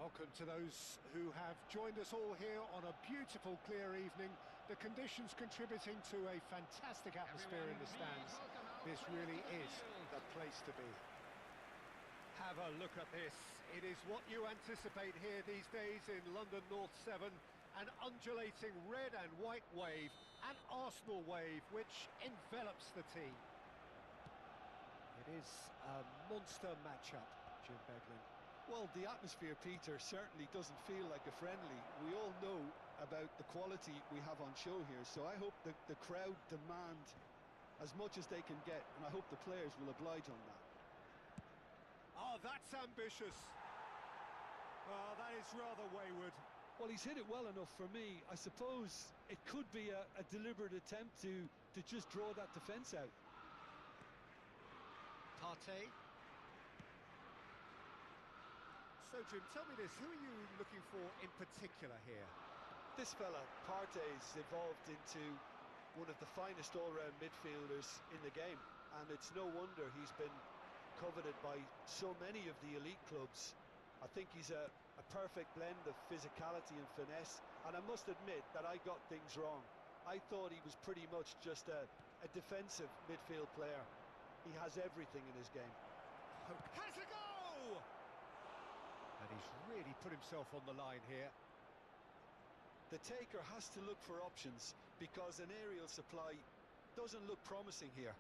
Speaker 1: Welcome to those who have joined us all here on a beautiful, clear evening. The conditions contributing to a fantastic atmosphere in the stands. This really is the place to be. Have a look at this. It is what you anticipate here these days in London North 7. An undulating red and white wave, an Arsenal wave which envelops the team. It is a monster matchup, Jim Beglin.
Speaker 2: Well, the atmosphere, Peter, certainly doesn't feel like a friendly. We all know about the quality we have on show here, so I hope that the crowd demand as much as they can get, and I hope the players will oblige on that.
Speaker 1: Oh, that's ambitious. Oh, that is rather wayward.
Speaker 2: Well, he's hit it well enough for me. I suppose it could be a deliberate attempt to just draw that defence out.
Speaker 1: Partey. So, Jim, tell me this, who are you looking for in particular here?
Speaker 2: This fella, Partey's evolved into one of the finest all-round midfielders in the game, and it's no wonder he's been coveted by so many of the elite clubs. I think he's a perfect blend of physicality and finesse, and I must admit that I got things wrong. I thought he was pretty much just a defensive midfield player. He has everything in his game.
Speaker 1: Has a go! And he's really put himself on the line here.
Speaker 2: The taker has to look for options because an aerial supply doesn't look promising here.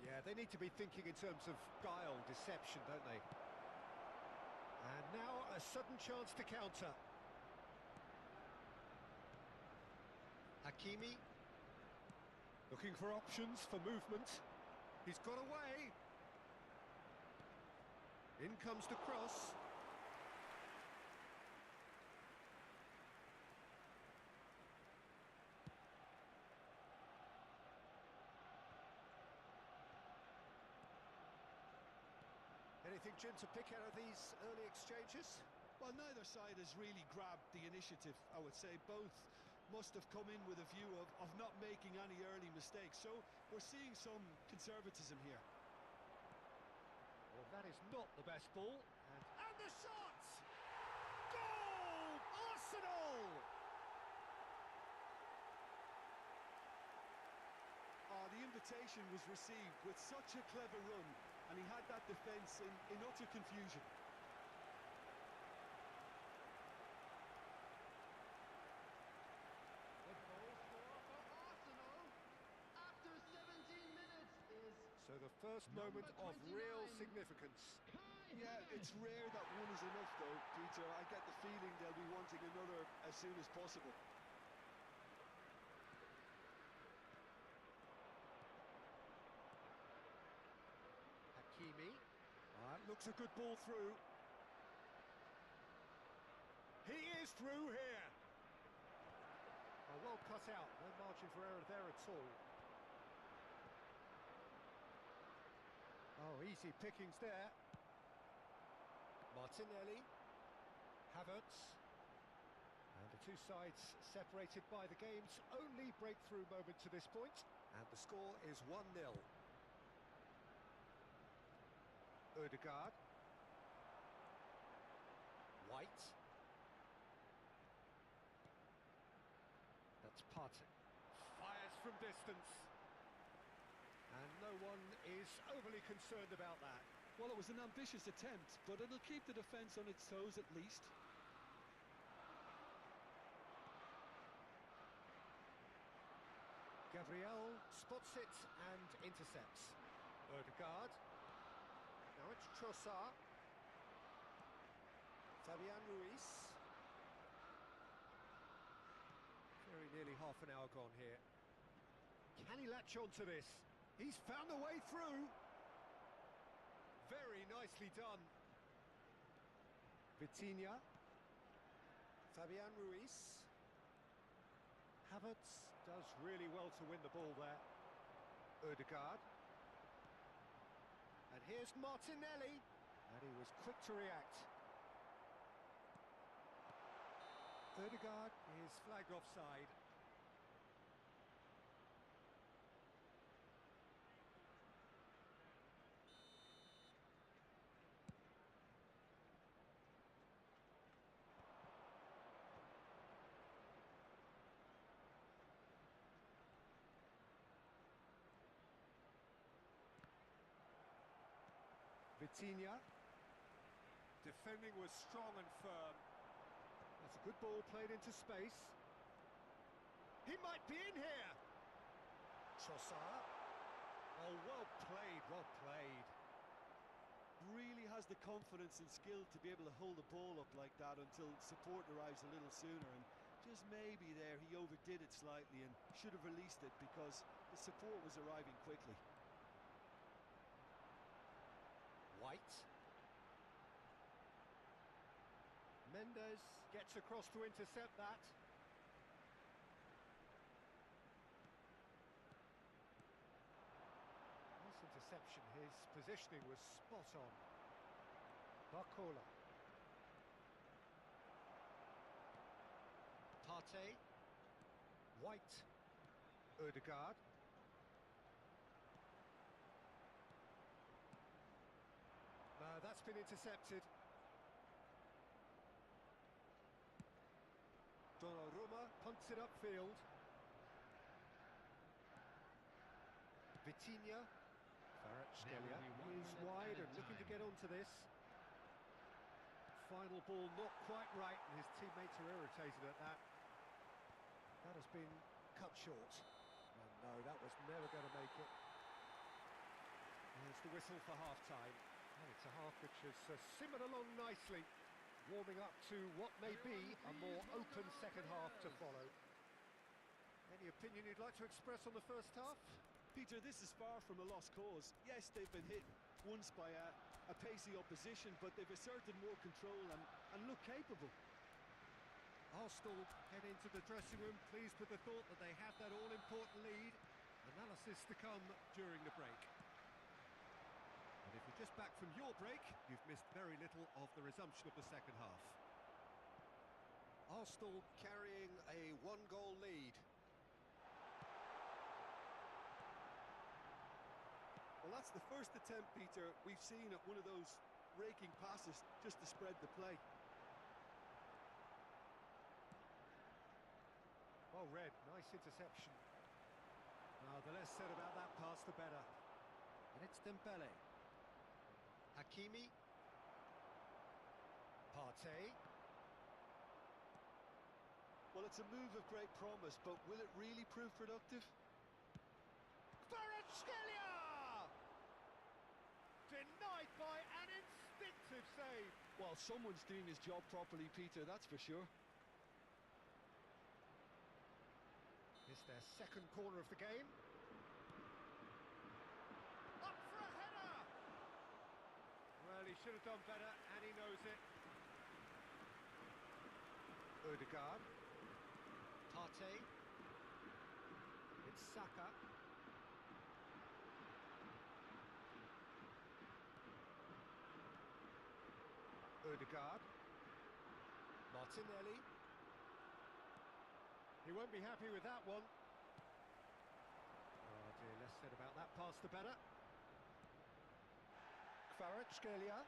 Speaker 1: Yeah, they need to be thinking in terms of guile, deception, don't they? And now a sudden chance to counter. Hakimi. Looking for options for movement. He's got away. In comes the cross. Anything, Jim, to pick out of these early exchanges?
Speaker 2: Well, neither side has really grabbed the initiative, I would say. Both must have come in with a view of not making any early mistakes. So we're seeing some conservatism here.
Speaker 1: Well, that is not the best ball. And the shot! Goal! Arsenal!
Speaker 2: Oh, the invitation was received with such a clever run, and he had that defence in utter confusion.
Speaker 1: So the first moment of real significance.
Speaker 2: Yeah, it's rare that one is enough though, Peter. I get the feeling they'll be wanting another as soon as possible.
Speaker 1: Hakimi. Looks a good ball through. He is through here. Oh, well cut out. No margin for error there at all. Oh, easy pickings there. Martinelli. Havertz. And the two sides separated by the game's only breakthrough moment to this point. And the score is 1-0. Ødegaard. White. That's Partey. Fires from distance. And no one is overly concerned about that.
Speaker 2: Well, it was an ambitious attempt, but it'll keep the defence on its toes at least.
Speaker 1: Gabriel spots it and intercepts. Ødegaard. Now it's Trossard. Fabian Ruiz. Very nearly half an hour gone here. Can he latch on to this? He's found a way through. Very nicely done. Vitinha. Fabian Ruiz. Havertz does really well to win the ball there. Ødegaard. And here's Martinelli. And he was quick to react. Ødegaard is flagged offside.
Speaker 4: Vitinha. Defending was strong and firm. That's a good ball played into space. He might be in here. Trossard. Oh, well played, well played.
Speaker 2: Really has the confidence and skill to be able to hold the ball up like that until support arrives a little sooner, and just maybe there he overdid it slightly and should have released it because the support was arriving quickly.
Speaker 4: White. Mendes gets across to intercept that. Nice interception, his positioning was spot on. Barcola. Partey. White. Ødegaard. That's been intercepted. Donnarumma punts it upfield. Vitinha. Kvaratskhelia is wide and looking to get onto this. Final ball not quite right, and his teammates are irritated at that. That has been cut short. And no, that was never going to make it. There's the whistle for half-time. And it's a half which has simmered along nicely, warming up to what may be a more open second half to follow. Any opinion you'd like to express on the first half?
Speaker 2: Peter, this is far from a lost cause. Yes, they've been hit once by a pacey opposition, but they've asserted more control and look capable.
Speaker 4: Arsenal head into the dressing room pleased with the thought that they have that all-important lead. Analysis to come during the break. And if you're just back from your break, you've missed very little of the resumption of the second half. Arsenal carrying a one-goal lead.
Speaker 2: Well, that's the first attempt, Peter, we've seen at one of those raking passes just to spread the play.
Speaker 4: Well read, nice interception. Now, the less said about that pass, the better. And it's Dembele. Hakimi. Partey.
Speaker 2: Well, it's a move of great promise, but will it really prove productive?
Speaker 4: Kvaratskhelia! Denied by an instinctive save.
Speaker 2: Well, someone's doing his job properly, Peter, that's for sure.
Speaker 4: It's their second corner of the game. Up for a header! Well, he should have done better, and he knows it. Ødegaard. Partey. It's Saka. Ødegaard. Martinelli. He won't be happy with that one. Oh dear, less said about that pass the better. Kvaratskhelia.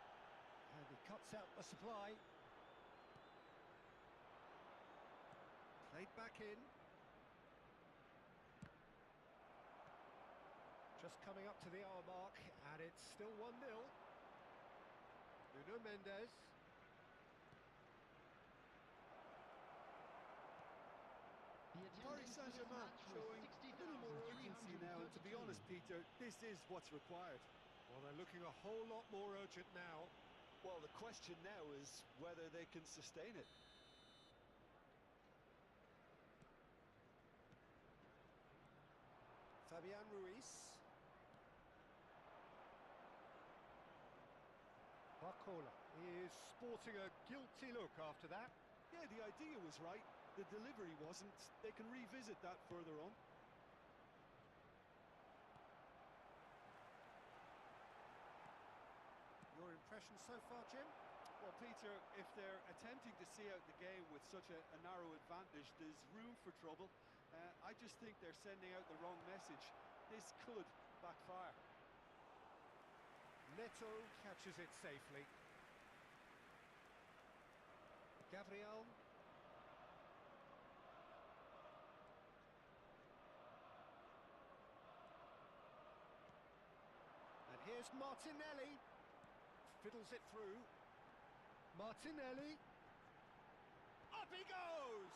Speaker 4: And he cuts out the supply. Played back in. Just coming up to the hour mark, and it's still 1-0. Nuno Mendes.
Speaker 2: Paris Saint-Germain showing a little more urgency now, and to be honest, Peter, this is what's required.
Speaker 4: Well, they're looking a whole lot more urgent now.
Speaker 2: Well, the question now is whether they can sustain it.
Speaker 4: Fabian Ruiz. Barcola is sporting a guilty look after that.
Speaker 2: Yeah, the idea was right. The delivery wasn't. They can revisit that further on.
Speaker 4: Your impression so far, Jim?
Speaker 2: Well, Peter, if they're attempting to see out the game with such a narrow advantage, there's room for trouble. I just think they're sending out the wrong message. This could backfire.
Speaker 4: Neto catches it safely. Gabriel. And here's Martinelli.
Speaker 1: Fiddles it through. Martinelli. Up he goes!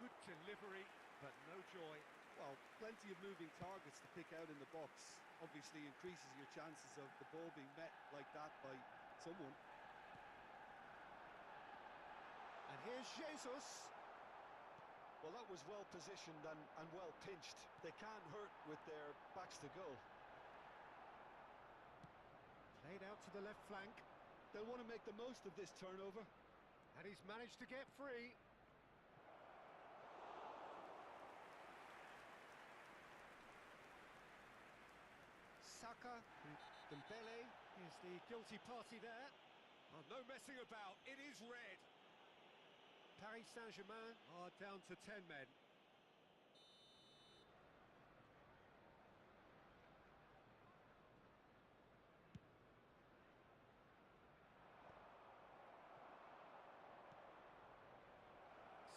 Speaker 1: Good delivery, but no joy.
Speaker 5: Well, plenty of moving targets to pick out in the box. Obviously increases your chances of the ball being met like that by someone.
Speaker 1: And here's Jesus.
Speaker 2: Well, that was well positioned and well pinched. They can't hurt with their backs to goal.
Speaker 1: Played out to the left flank.
Speaker 2: They'll want to make the most of this turnover.
Speaker 1: And he's managed to get free. Saka, Dembele, is the guilty party there. Oh, no messing about, it is red. Paris Saint-Germain are down to 10 men.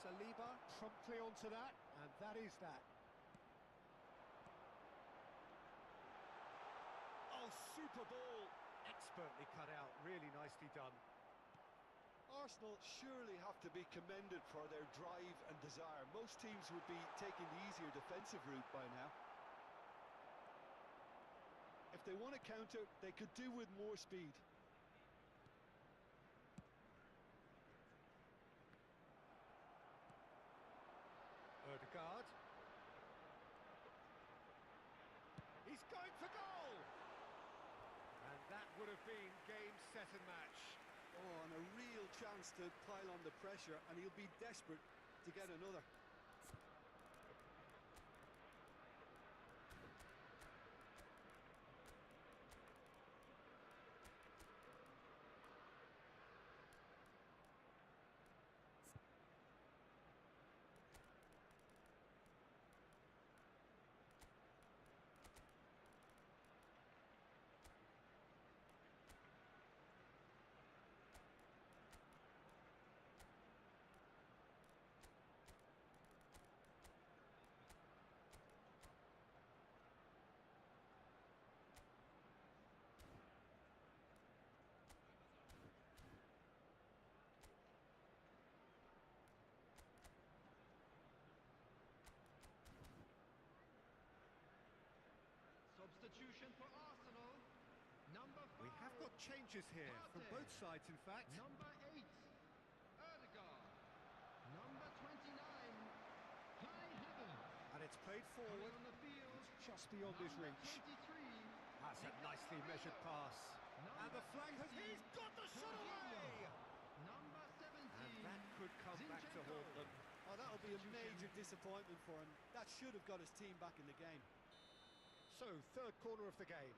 Speaker 1: Saliba promptly onto that, and that is that. Oh, super ball! Expertly cut out, really nicely done.
Speaker 2: Arsenal surely have to be commended for their drive and desire. Most teams would be taking the easier defensive route by now. If they want to counter, they could do with more speed.
Speaker 1: Ødegaard. He's going for goal! And that would have been game, set and match.
Speaker 5: Oh, and a real chance to pile on the pressure, and he'll be desperate to get another.
Speaker 3: Substitution for Arsenal. Number 5.
Speaker 1: We have got changes here from both sides, in fact.
Speaker 3: Number 8, Ødegaard. Number 29, Kai Havertz.
Speaker 1: And it's played forward,
Speaker 3: On the field,
Speaker 1: just beyond his
Speaker 3: number
Speaker 1: reach.
Speaker 3: 23.
Speaker 1: That's a nicely measured pass. And the flag has... He's got the shot away!
Speaker 3: Number 17.
Speaker 1: And that could come back to haunt them.
Speaker 5: Oh, that'll be a major disappointment for him. That should have got his team back in the game.
Speaker 1: So, third corner of the game.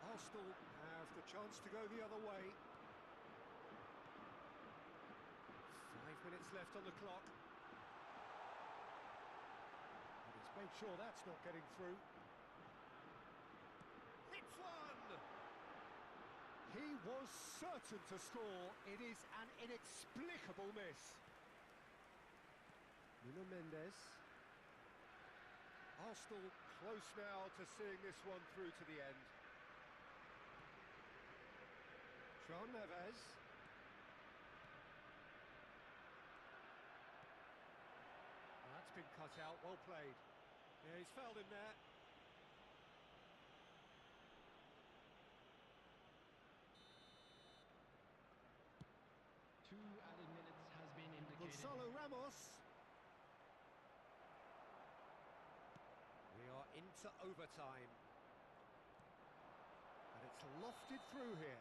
Speaker 1: Arsenal have the chance to go the other way. 5 minutes left on the clock. And he's made sure that's not getting through. Hits one! He was certain to score. It is an inexplicable miss. Nuno Mendes. Arsenal close now to seeing this one through to the end. João Neves. That's been cut out, well played. Yeah, he's fouled him there.
Speaker 3: Two added minutes has been indicated.
Speaker 1: Gonzalo Ramos. We are into overtime. And it's lofted through here.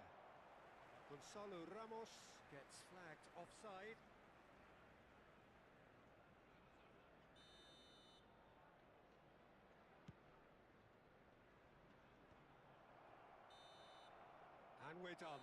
Speaker 1: Gonzalo Ramos gets flagged offside. And we're done.